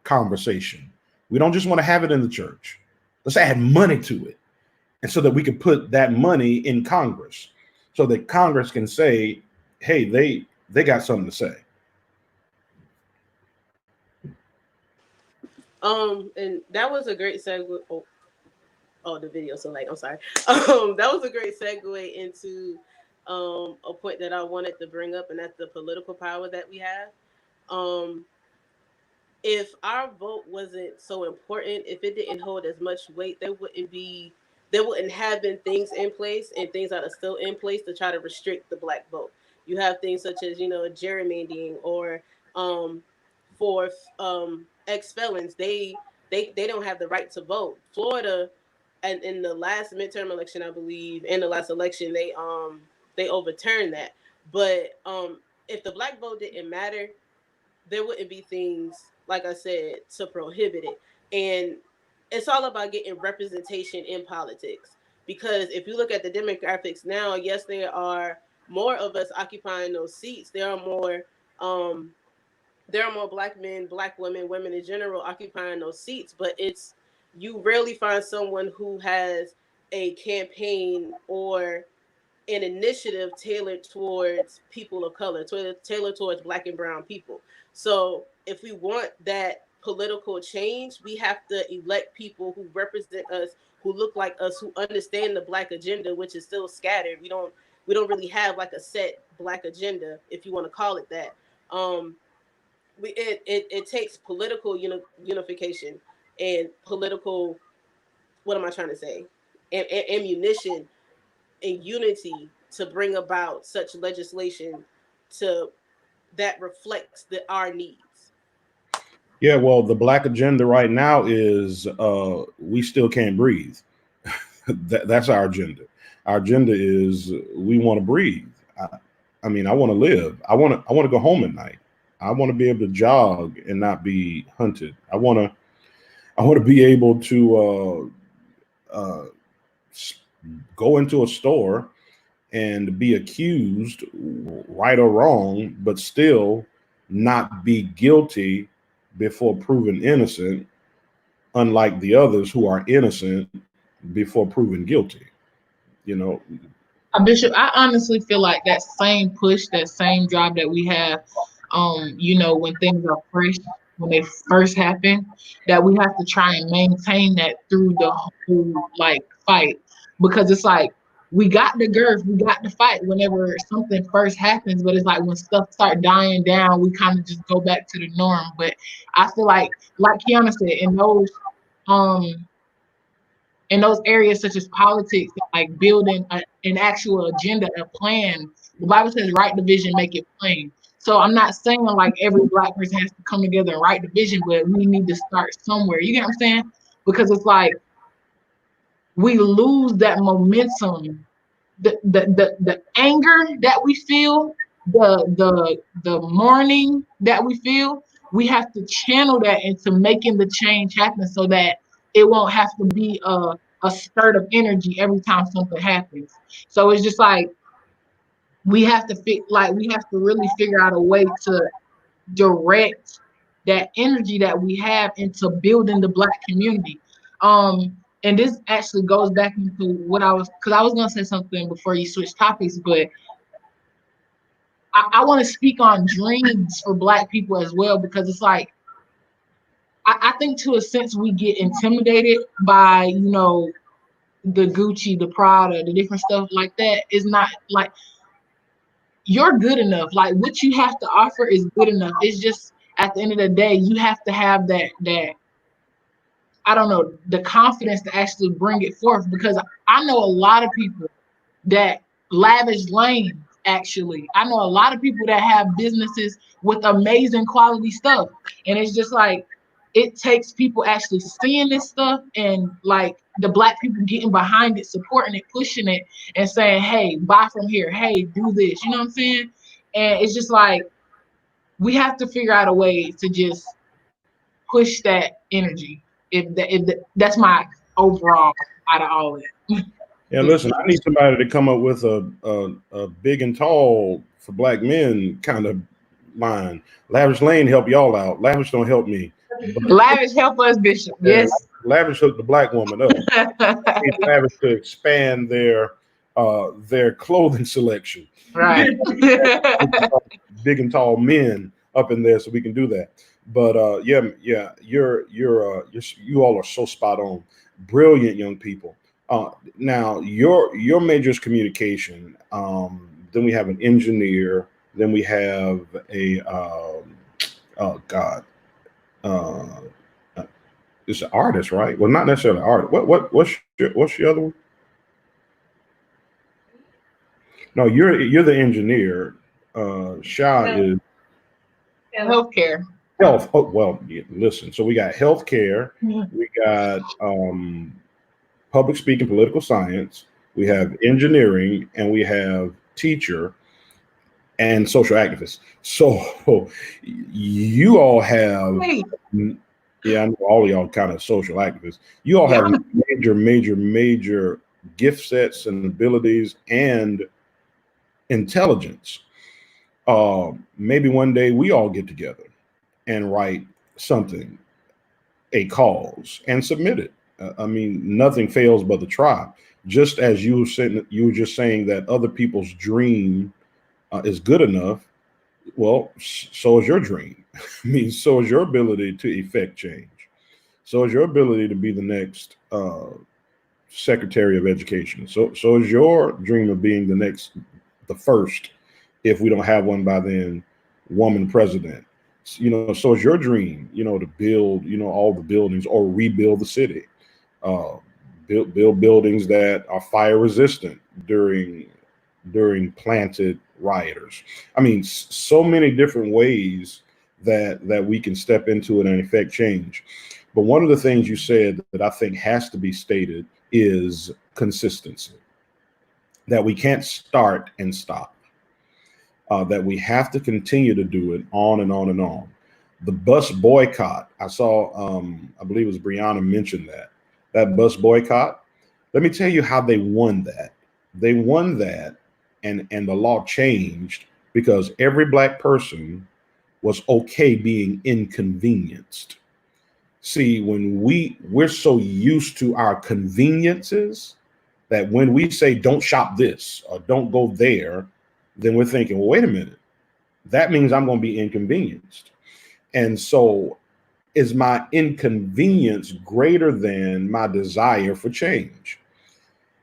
conversation. We don't just want to have it in the church. Let's add money to it. And so that we can put that money in Congress, so that Congress can say, hey, they got something to say. And that was a great segue. Oh, the video so late. I'm sorry. That was a great segue into a point that I wanted to bring up, and that's the political power that we have. If our vote wasn't so important, if it didn't hold as much weight, there wouldn't have been things in place, and things that are still in place to try to restrict the Black vote. You have things such as, gerrymandering, or for ex-felons, they don't have the right to vote. Florida, and in the last midterm election, I believe, in the last election, they overturned that. But if the Black vote didn't matter, there wouldn't be things, like I said, to prohibit it. And it's all about getting representation in politics. Because if you look at the demographics now, yes, there are more of us occupying those seats. There are more Black men, Black women, women in general occupying those seats. But you rarely find someone who has a campaign or an initiative tailored towards people of color, tailored towards Black and brown people. So if we want that political change, we have to elect people who represent us, who look like us, who understand the Black agenda, which is still scattered. We don't really have like a set Black agenda, if you want to call it that. It takes political unification and political, what am I trying to say, ammunition and unity to bring about such legislation that reflects our needs. Yeah, well, the Black agenda right now is we still can't breathe. That's our agenda. Our agenda is we want to breathe. I mean, I want to live. I want to go home at night. I want to be able to jog and not be hunted. I want to be able to go into a store and be accused, right or wrong, but still not be guilty before proven innocent, unlike the others who are innocent before proven guilty. Bishop, I honestly feel like that same push, that same drive that we have, when things are fresh, when they first happen, that we have to try and maintain that through the whole fight, because it's like we got the girth, we got the fight whenever something first happens, but it's like when stuff start dying down, we kind of just go back to the norm. But I feel like Kiana said, um in those areas such as politics, like building an actual agenda, a plan. The Bible says, write the vision, make it plain. So I'm not saying like every Black person has to come together and write the vision, but we need to start somewhere. You get what I'm saying? Because it's like we lose that momentum, the anger that we feel, the mourning that we feel. We have to channel that into making the change happen so that it won't have to be a spurt of energy every time something happens. So it's just like we have to really figure out a way to direct that energy that we have into building the Black community. And this actually goes back into what because I was gonna say something before you switch topics, but I want to speak on dreams for Black people as well, because it's like I think to a sense we get intimidated by, the Gucci, the Prada, the different stuff like that. Is not like you're good enough. Like what you have to offer is good enough. It's just at the end of the day, you have to have that I don't know, the confidence to actually bring it forth, because I know a lot of people that lavish lanes, actually. I know a lot of people that have businesses with amazing quality stuff. And it's just like, it takes people actually seeing this stuff and like the Black people getting behind it, supporting it, pushing it, and saying, hey, buy from here. Hey, do this. You know what I'm saying? And it's just like, we have to figure out a way to just push that energy. That's my overall out of all of it. Yeah, listen, I need somebody to come up with a big and tall for Black men kind of line. Lavish Lane help y'all out. Lavish don't help me. Lavish help us, Bishop. Yes. Lavish hooked the Black woman up. Lavish to expand their clothing selection. Right. Big and tall men up in there, so we can do that. But yeah, you all are so spot on. Brilliant young people. Now your major is communication. Then we have an engineer. Then we have a it's an artist, right? Well, not necessarily an artist. What's the other one? No, you're the engineer. Sha is healthcare. Health. Oh, well, yeah, listen. So we got healthcare. We got public speaking, political science. We have engineering, and we have teacher and social activists. So you all have, yeah, I know all of y'all kind of social activists. You all have major gift sets and abilities and intelligence. Maybe one day we all get together and write something, a cause, and submit it. I mean, nothing fails but the try. Just as you were just saying that other people's dream is good enough. Well, so is your dream. I mean, so is your ability to effect change. So is your ability to be the next Secretary of Education. So is your dream of being the first, if we don't have one by then, woman president. So is your dream, to build, all the buildings or rebuild the city, build buildings that are fire resistant during planted rioters. I mean, so many different ways that we can step into it and affect change. But one of the things you said that I think has to be stated is consistency, that we can't start and stop. That we have to continue to do it on and on and on. The bus boycott, I saw, I believe it was Brianna mentioned that bus boycott. Let me tell you how they won that. They won that, and the law changed because every Black person was okay being inconvenienced. See, when we're so used to our conveniences that when we say don't shop this or don't go there, then we're thinking, well, wait a minute, that means I'm going to be inconvenienced. And so is my inconvenience greater than my desire for change?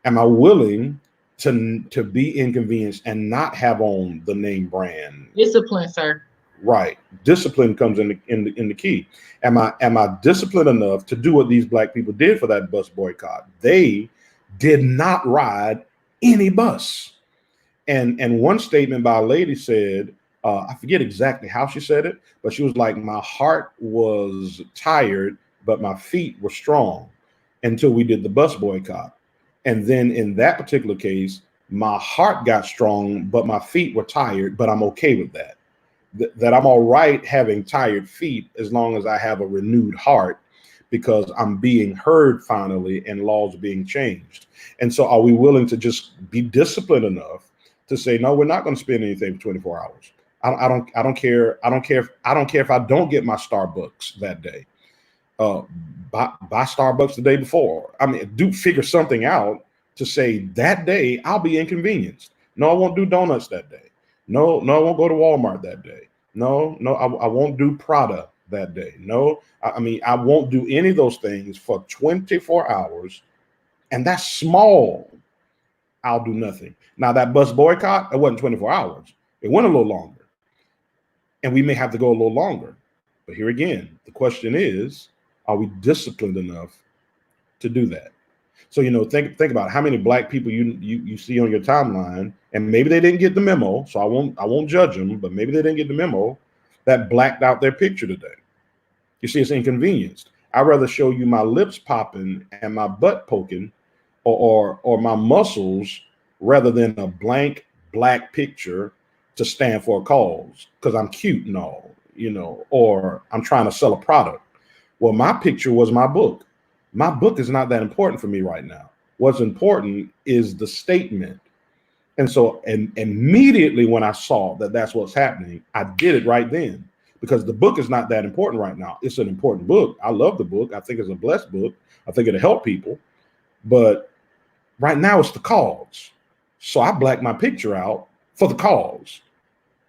Am I willing to be inconvenienced and not have on the name brand. Discipline, sir. Right. Discipline comes in the key. Am I disciplined enough to do what these black people did for that bus boycott? They did not ride any bus. And one statement by a lady said, I forget exactly how she said it, but she was like, my heart was tired, but my feet were strong until we did the bus boycott. And then in that particular case, my heart got strong, but my feet were tired, but I'm okay with that. That I'm all right having tired feet as long as I have a renewed heart, because I'm being heard finally and laws are being changed. And so are we willing to just be disciplined enough to say, no, we're not going to spend anything for 24 hours. I don't care. I don't care if I don't get my Starbucks that day. Buy Starbucks the day before. I mean, do figure something out to say that day I'll be inconvenienced. No, I won't do donuts that day. No, I won't go to Walmart that day. No, I won't do Prada that day. No, I mean, I won't do any of those things for 24 hours. And that's small. I'll do nothing. Now, that bus boycott, it wasn't 24 hours. It went a little longer. And we may have to go a little longer. But here again, the question is, are we disciplined enough to do that? So, think about how many black people you see on your timeline, and maybe they didn't get the memo. So I won't judge them, but maybe they didn't get the memo that blacked out their picture today. You see, it's inconvenienced. I'd rather show you my lips popping and my butt poking, or my muscles, rather than a blank black picture to stand for a cause because I'm cute and all, or I'm trying to sell a product. Well, my picture was my book. My book is not that important for me right now. What's important is the statement. And so, and immediately when I saw that that's what's happening, I did it right then, because the book is not that important right now. It's an important book. I love the book. I think it's a blessed book. I think it'll help people. But right now it's the cause. So I blacked my picture out for the cause.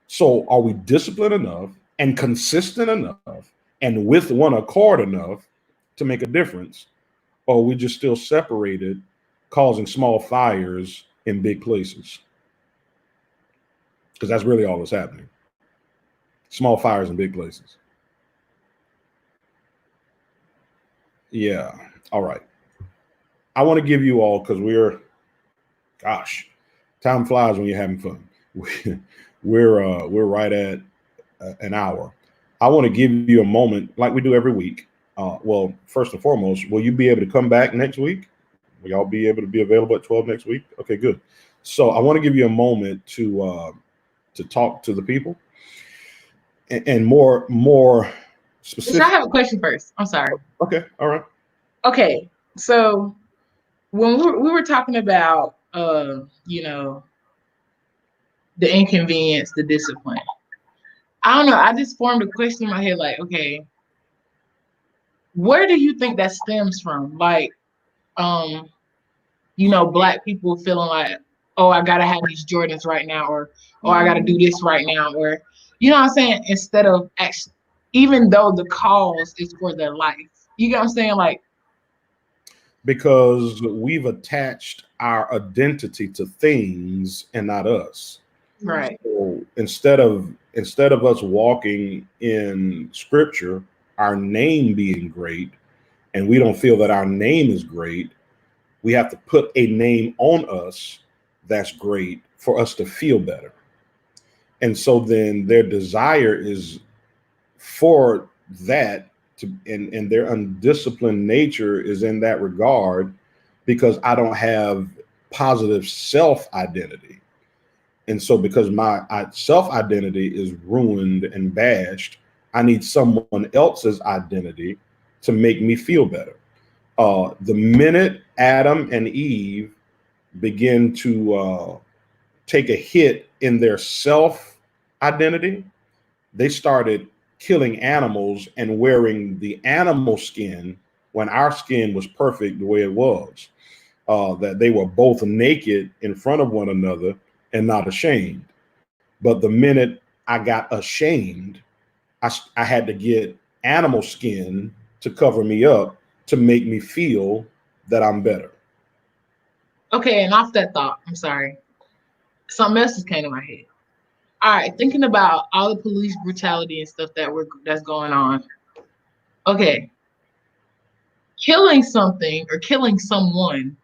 So are we disciplined enough and consistent enough and with one accord enough to make a difference? Or are we just still separated, causing small fires in big places? Because that's really all that's happening. Small fires in big places. Yeah. All right. I want to give you all, because time flies when you're having fun. We're right at an hour. I want to give you a moment, like we do every week. Well, first and foremost, will you be able to come back next week? Will y'all be able to be available at 12 next week? Okay, good. So I want to give you a moment to talk to the people, and more specific. I have a question first. I'm sorry. Okay, all right. Okay, so when we were talking about the inconvenience, the discipline, I don't know, I just formed a question in my head, like, okay, where do you think that stems from? Like, black people feeling like, oh, I gotta have these Jordans right now, or I gotta do this right now, or what I'm saying, instead of actually, even though the cause is for their life. You get what I'm saying? Like, because we've attached our identity to things and not us. Right. So instead of us walking in scripture, our name being great, and we don't feel that our name is great, we have to put a name on us that's great for us to feel better. And so then their desire is for that and their undisciplined nature is in that regard, because I don't have positive self-identity. And so because my self-identity is ruined and bashed, I need someone else's identity to make me feel better. The minute Adam and Eve begin to take a hit in their self-identity, they started killing animals and wearing the animal skin when our skin was perfect the way it was. That they were both naked in front of one another and not ashamed. But the minute I got ashamed, I had to get animal skin to cover me up to make me feel that I'm better. Okay, and off that thought, I'm sorry. Something else just came to my head. All right, thinking about all the police brutality and stuff that's going on. Okay, killing something or killing someone,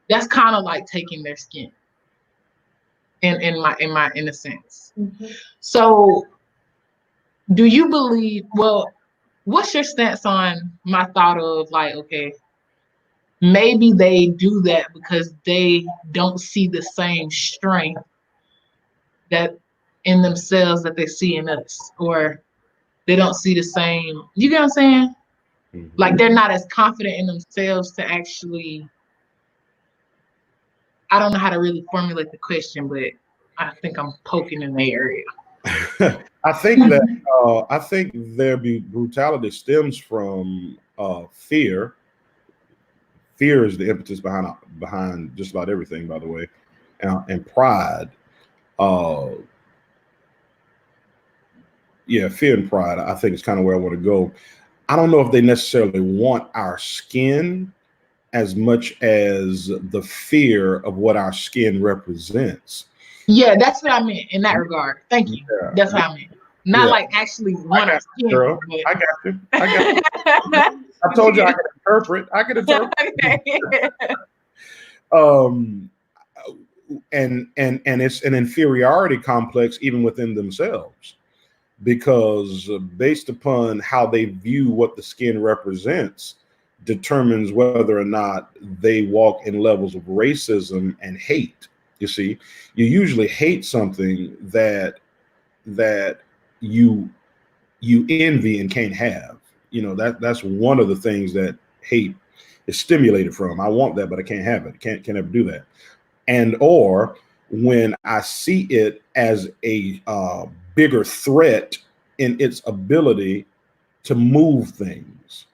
that's kind of like taking their skin. In a sense. Mm-hmm. So, do you believe? Well, what's your stance on my thought of like, okay, maybe they do that because they don't see the same strength that in themselves that they see in us, or they don't see the same. You get what I'm saying? Mhm. Like they're not as confident in themselves to actually. I don't know how to really formulate the question, but I think I'm poking in the area. I think that I think their brutality stems from fear. Fear is the impetus behind just about everything, by the way, and pride. Uh, yeah, fear and pride. I think is kind of where I want to go. I don't know if they necessarily want our skin as much as the fear of what our skin represents. Yeah, that's what I meant in that regard. Thank you. Yeah, That's what I meant. Not yeah. like actually I want our got you, skin, girl. I got you. I got you. I told you I could interpret. I could interpret. Okay. Um, and it's an inferiority complex even within themselves, because based upon how they view what the skin represents determines whether or not they walk in levels of racism and hate. You see, you usually hate something that you you envy and can't have. You know, that's one of the things that hate is stimulated from. I want that, but I can't have it. Can't ever do that. And or when I see it as a bigger threat in its ability to move things,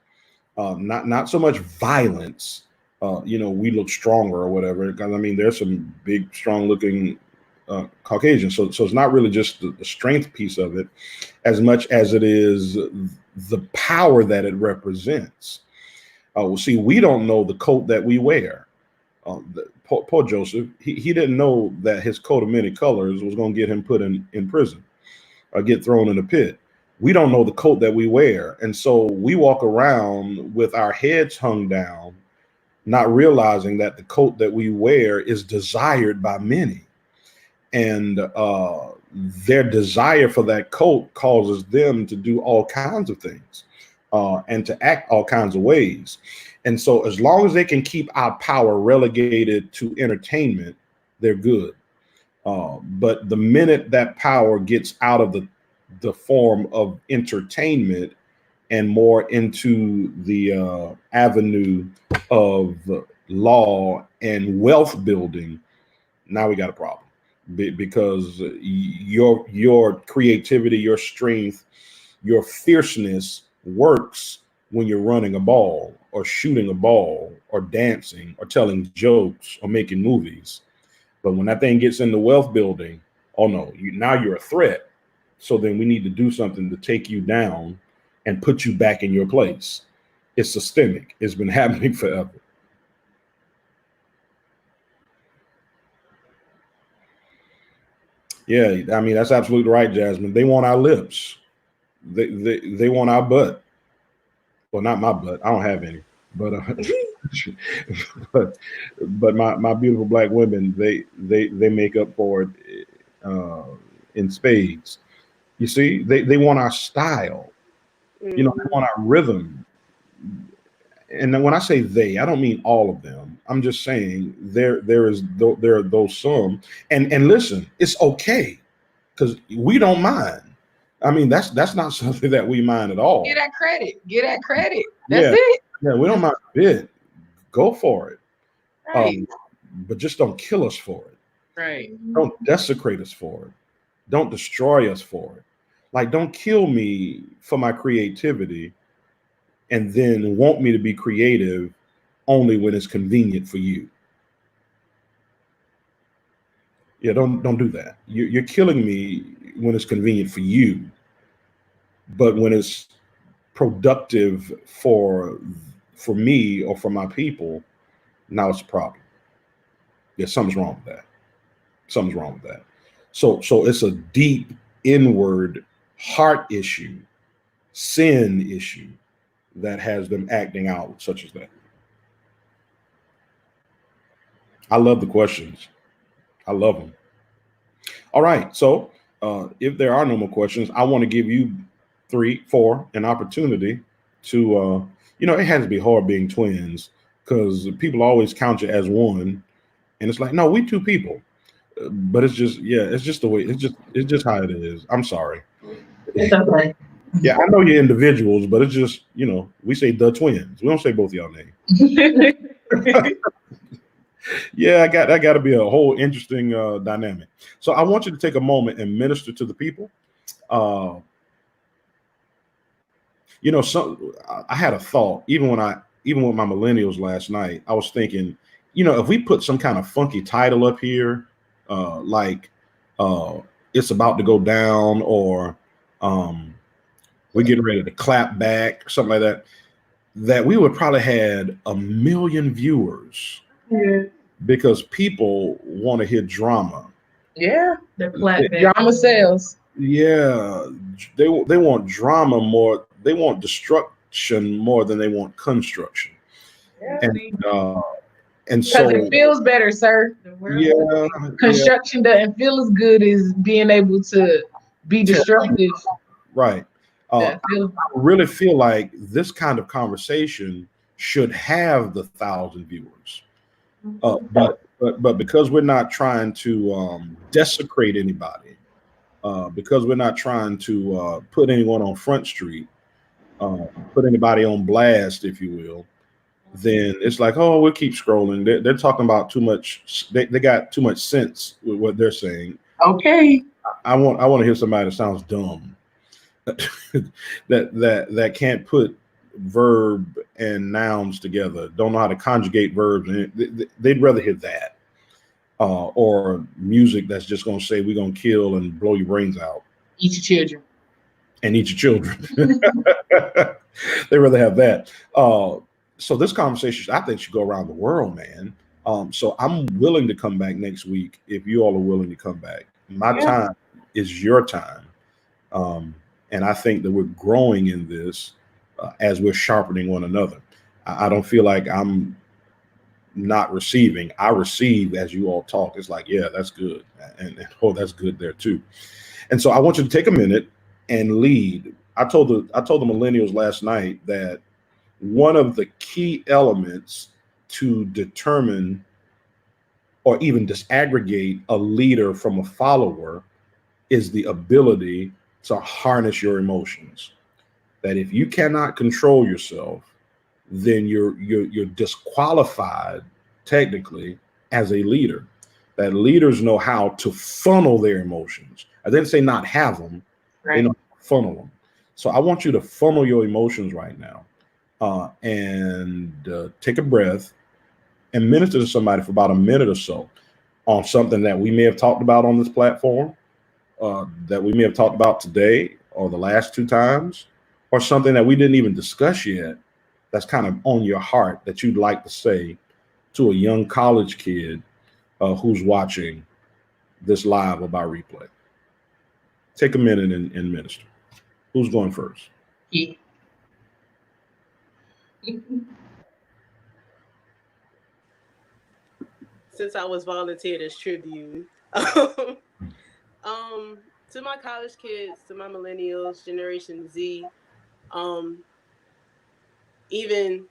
not so much violence. We look stronger or whatever. Because I mean, there's some big, strong-looking Caucasians. So it's not really just the strength piece of it, as much as it is the power that it represents. Well, see, we don't know the coat that we wear. Poor Joseph, he didn't know that his coat of many colors was going to get him put in prison or get thrown in a pit. We don't know the coat that we wear. And so we walk around with our heads hung down, not realizing that the coat that we wear is desired by many. And their desire for that coat causes them to do all kinds of things and to act all kinds of ways. And so as long as they can keep our power relegated to entertainment, they're good. But the minute that power gets out of the form of entertainment and more into the avenue of law and wealth building, now we got a problem. Because your creativity, your strength, your fierceness works when you're running a ball or shooting a ball or dancing or telling jokes or making movies. But when that thing gets into wealth building, oh no, now you're a threat. So then we need to do something to take you down and put you back in your place. It's systemic. It's been happening forever. Yeah, I mean, that's absolutely right, Jasmine. They want our lips. They want our butt. Well, not my butt. I don't have any. But but my beautiful black women, they make up for it in spades. You see, they want our style. You know, they want our rhythm. And then when I say they, I don't mean all of them. I'm just saying there are those some. And listen, it's okay because we don't mind. I mean, that's not something that we mind at all. Get that credit. Get that credit. That's Yeah, it. yeah, we don't mind a bit. Go for it. Right. But just don't kill us for it. Right. Don't desecrate us for it. Don't destroy us for it. Like, don't kill me for my creativity and then want me to be creative only when it's convenient for you. Yeah, don't do that. You're killing me when it's convenient for you, but when it's productive for me or for my people, now it's a problem. Yeah, something's wrong with that. Something's wrong with that. So it's a deep inward heart issue, sin issue that has them acting out such as that. I love the questions. I love them. All right. So if there are no more questions, I want to give you 3, 4 an opportunity to, it has to be hard being twins because people always count you as one. And it's like, no, we two people. But it's just, yeah, it's just the way, it's just how it is. I'm sorry. It's okay. Yeah, I know you're individuals, but it's just, we say the twins. We don't say both of y'all names. Yeah, that got to be a whole interesting dynamic. So I want you to take a moment and minister to the people. Uh, I had a thought even with my millennials last night. I was thinking, if we put some kind of funky title up here, like it's about to go down, or we're getting ready to clap back, or something like that we would probably had 1 million viewers. Yeah. Because people want to hear drama. Yeah. The clap back. Drama sells. Yeah, they want drama more. They want destruction more than they want construction. Yeah. And Because so it feels better, sir. yeah, Construction doesn't feel as good as being able to be destructive. right. I really feel like this kind of conversation should have the 1,000 viewers. But because we're not trying to desecrate anybody, because we're not trying to put anyone on Front Street, put anybody on blast, if you will, then it's like, oh, we'll keep scrolling. They're talking about too much. They got too much sense with what they're saying. Okay. I want to hear somebody that sounds dumb, that can't put verb and nouns together, don't know how to conjugate verbs, and they'd rather hear that, or music that's just going to say we're going to kill and blow your brains out, Eat your children, and eat your children. They rather have that. So this conversation, I think, should go around the world, man. So I'm willing to come back next week if you all are willing to come back. My time is your time. And I think that we're growing in this as we're sharpening one another. I don't feel like I'm not receiving. I receive as you all talk. It's like, yeah, that's good. And oh, that's good there too. And so I want you to take a minute and lead. I told the millennials last night that one of the key elements to determine or even disaggregate a leader from a follower is the ability to harness your emotions. That if you cannot control yourself, then you're disqualified technically as a leader. That leaders know how to funnel their emotions. I didn't say not have them, right. They know how to funnel them. So I want you to funnel your emotions right now, and take a breath and minister to somebody for about a minute or so on something that we may have talked about on this platform, that we may have talked about today or the last 2 times, or something that we didn't even discuss yet that's kind of on your heart that you'd like to say to a young college kid who's watching this live or by replay. Take a minute and minister. Who's going first? Yeah. Since I was volunteered as tribute, to my college kids, to my millennials, Generation Z, even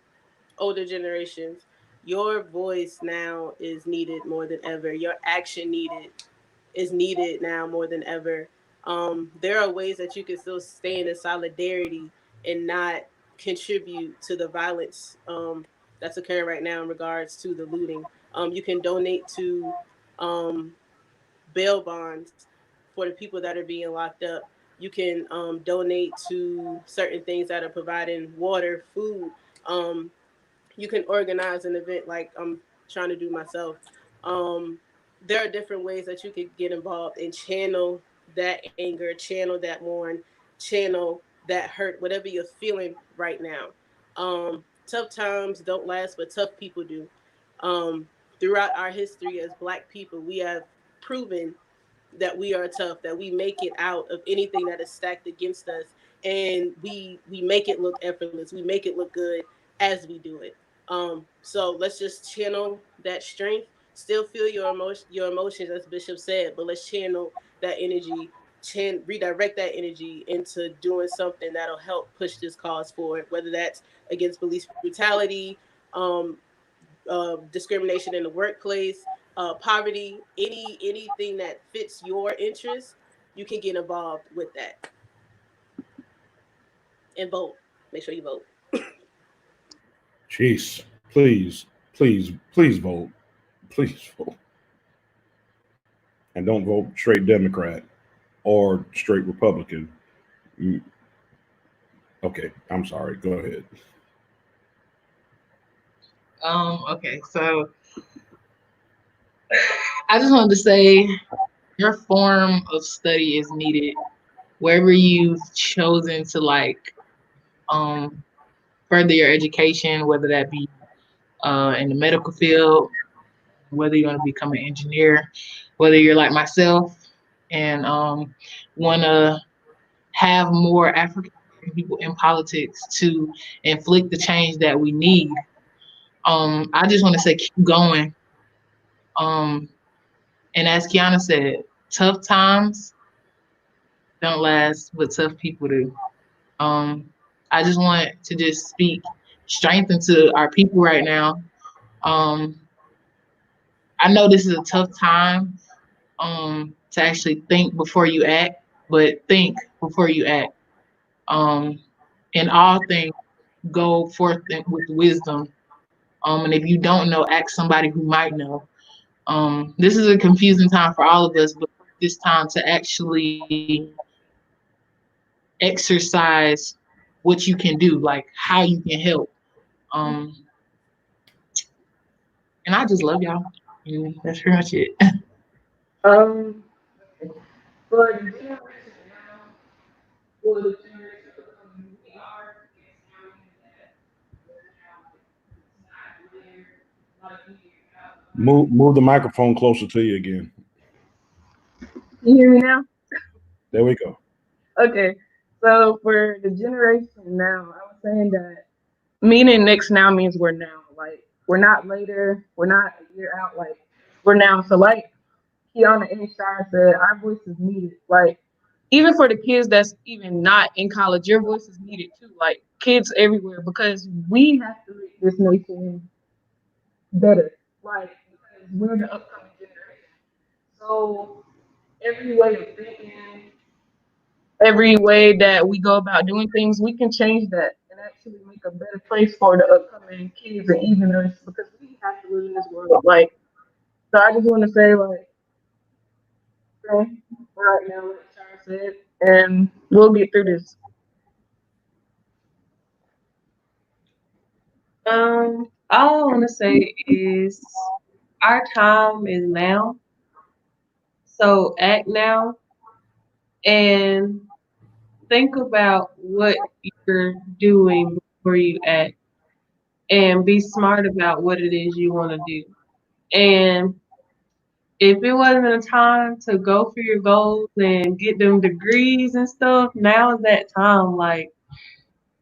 older generations, your voice now is needed more than ever. Your action is needed now more than ever. There are ways that you can still stand in solidarity and not contribute to the violence that's occurring right now in regards to the looting. You can donate to bail bonds for the people that are being locked up. You can donate to certain things that are providing water, food. You can organize an event like I'm trying to do myself. There are different ways that you could get involved and channel that anger, channel that mourn, channel that hurt, whatever you're feeling right now. Tough times don't last, but tough people do. throughout our history as Black people, we have proven that we are tough, that we make it out of anything that is stacked against us, and we make it look effortless. We make it look good as we do it. So let's just channel that strength. Still feel your emotions, as Bishop said, but let's channel that energy, redirect that energy into doing something that'll help push this cause forward. Whether that's against police brutality, um, discrimination in the workplace, poverty, anything that fits your interest, you can get involved with that and vote. Make sure you vote. Jeez, please vote. Please vote. And don't vote straight Democrat or straight Republican. Okay, I'm sorry. Go ahead. Okay, so I just wanted to say your form of study is needed wherever you've chosen to further your education, whether that be in the medical field, whether you want to become an engineer, whether you're like myself and want to have more African people in politics to inflict the change that we need. I just want to say keep going. And as Kiana said, tough times don't last, but tough people do. I just want to just speak strength into our people right now. I know this is a tough time to actually think before you act, but think before you act. In all things, go forth with wisdom. And if you don't know, ask somebody who might know. This is a confusing time for all of us, but this time to actually exercise what you can do, like how you can help. And I just love y'all. And that's pretty much it. Um, for the generation now, for the generation to come, we are against counting that we're now not there, like we have. Move the microphone closer to you again. Can you hear me now? There we go. Okay. So for the generation now, I was saying that meaning next now means we're now. Like we're not later, we're not a year out, like we're now. So like Kiana and Shire said, our voice is needed. Like even for the kids that's even not in college, your voice is needed too. Like kids everywhere because we have to make this nation better. Like because we're the upcoming generation. So every way of thinking, every way that we go about doing things, we can change that and actually make a better place for the upcoming kids and even us because we have to live in this world. Like so I just want to say like okay, right now, like Shara said, and we'll get through this. All I want to say is our time is now. So act now and think about what you're doing before you act and be smart about what it is you want to do. And if it wasn't a time to go for your goals and get them degrees and stuff, now is that time. Like,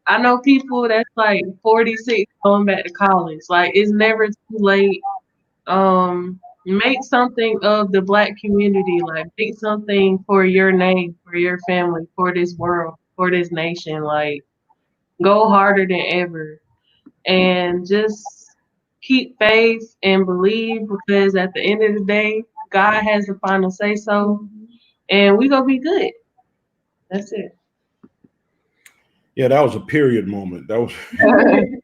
I know people that's like 46 going back to college. Like, it's never too late. Make something of the Black community. Like, make something for your name, for your family, for this world, for this nation. Like, go harder than ever. And just keep faith and believe because at the end of the day, God has the final say so, and we gonna be good. That's it. Yeah, that was a period moment. That was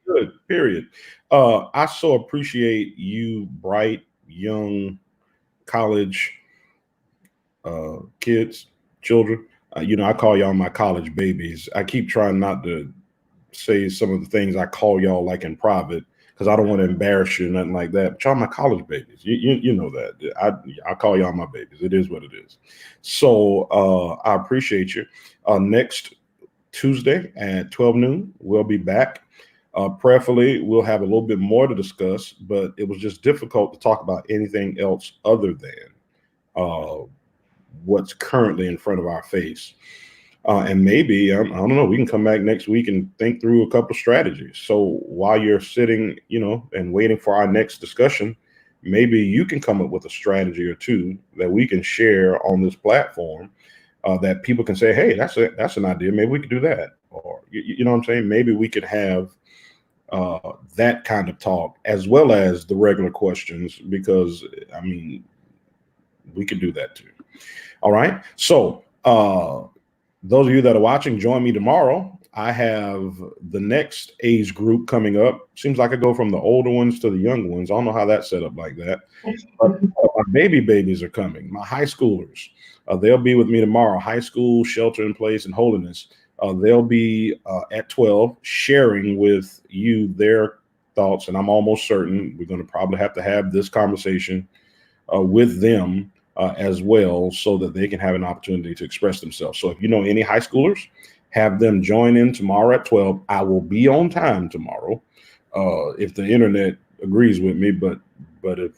good, period. I so appreciate you, bright, young, college kids, children. I call y'all my college babies. I keep trying not to say some of the things I call y'all like in private because I don't want to embarrass you, nothing like that. But y'all my college babies. You know that. I call y'all my babies. It is what it is. So I appreciate you. Next Tuesday at 12 noon, we'll be back. Prayerfully, we'll have a little bit more to discuss, but it was just difficult to talk about anything else other than what's currently in front of our face. And maybe, I don't know, we can come back next week and think through a couple of strategies. So while you're sitting, and waiting for our next discussion, maybe you can come up with a strategy or two that we can share on this platform that people can say, hey, that's an idea. Maybe we could do that. Or, you know what I'm saying? Maybe we could have that kind of talk as well as the regular questions, because, I mean, we can do that too. All right. So those of you that are watching, join me tomorrow. I have the next age group coming up. Seems like I go from the older ones to the younger ones. I don't know how that's set up like that. But my babies are coming, my high schoolers. They'll be with me tomorrow. High school, shelter in place, and holiness. They'll be at 12 sharing with you their thoughts. And I'm almost certain we're going to probably have to have this conversation with them as well, so that they can have an opportunity to express themselves. So if you know any high schoolers, have them join in tomorrow at 12. I will be on time tomorrow if the internet agrees with me, but if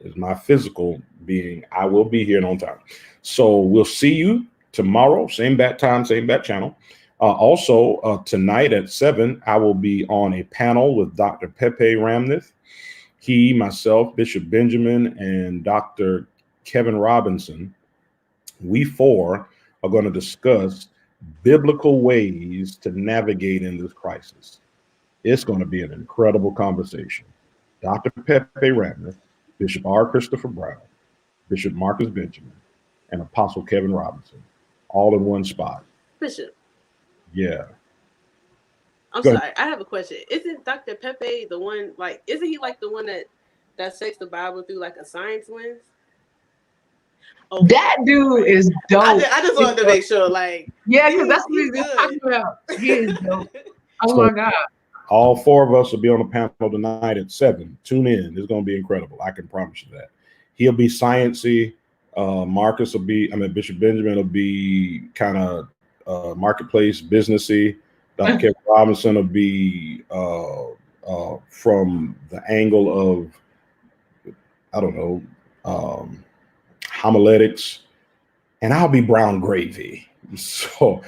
it's my physical being, I will be here and on time. So we'll see you tomorrow, same bat time, same bat channel. Also, tonight at 7, I will be on a panel with Dr. Pepe Ramnith. He, myself, Bishop Benjamin, and Dr. Kevin Robinson, we four are going to discuss biblical ways to navigate in this crisis. It's going to be an incredible conversation. Dr. Pepe Ramnith, Bishop R. Christopher Brown, Bishop Marcus Benjamin, and Apostle Kevin Robinson, all in one spot. Bishop. Yeah. I'm sorry, I have a question. Isn't Dr. Pepe the one, isn't he like the one that dissects the Bible through like a science lens? Okay. That dude is dope. I just wanted to make sure, yeah, because that's what he's talking about. He is dope. Oh my God. All four of us will be on the panel tonight at 7. Tune in. It's going to be incredible. I can promise you that. He'll be sciencey. Marcus will be, Bishop Benjamin will be kind of marketplace businessy. Dr. Kevin Robinson will be from the angle of, I don't know, homiletics, and I'll be brown gravy. So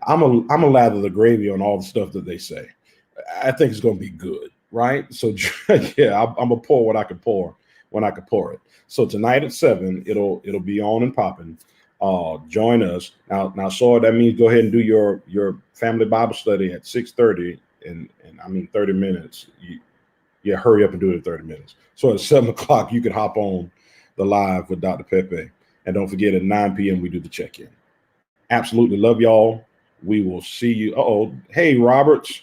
I'm a lather the gravy on all the stuff that they say. I think it's going to be good, right? So yeah, I'm gonna pour what I can pour when I can pour it. So tonight at 7, it'll be on and popping. Join us now. So that means go ahead and do your family Bible study at 6:30, and 30 minutes. You hurry up and do it in 30 minutes. So at 7 o'clock, you can hop on the live with Dr. Pepe. And don't forget, at 9 p.m. we do the check-in. Absolutely love y'all. We will see you. Hey, Roberts.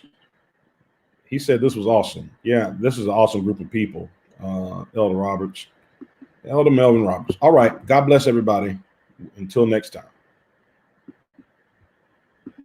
He said this was awesome. Yeah, this is an awesome group of people. Elder Roberts. Elder Melvin Roberts. All right. God bless everybody. Until next time.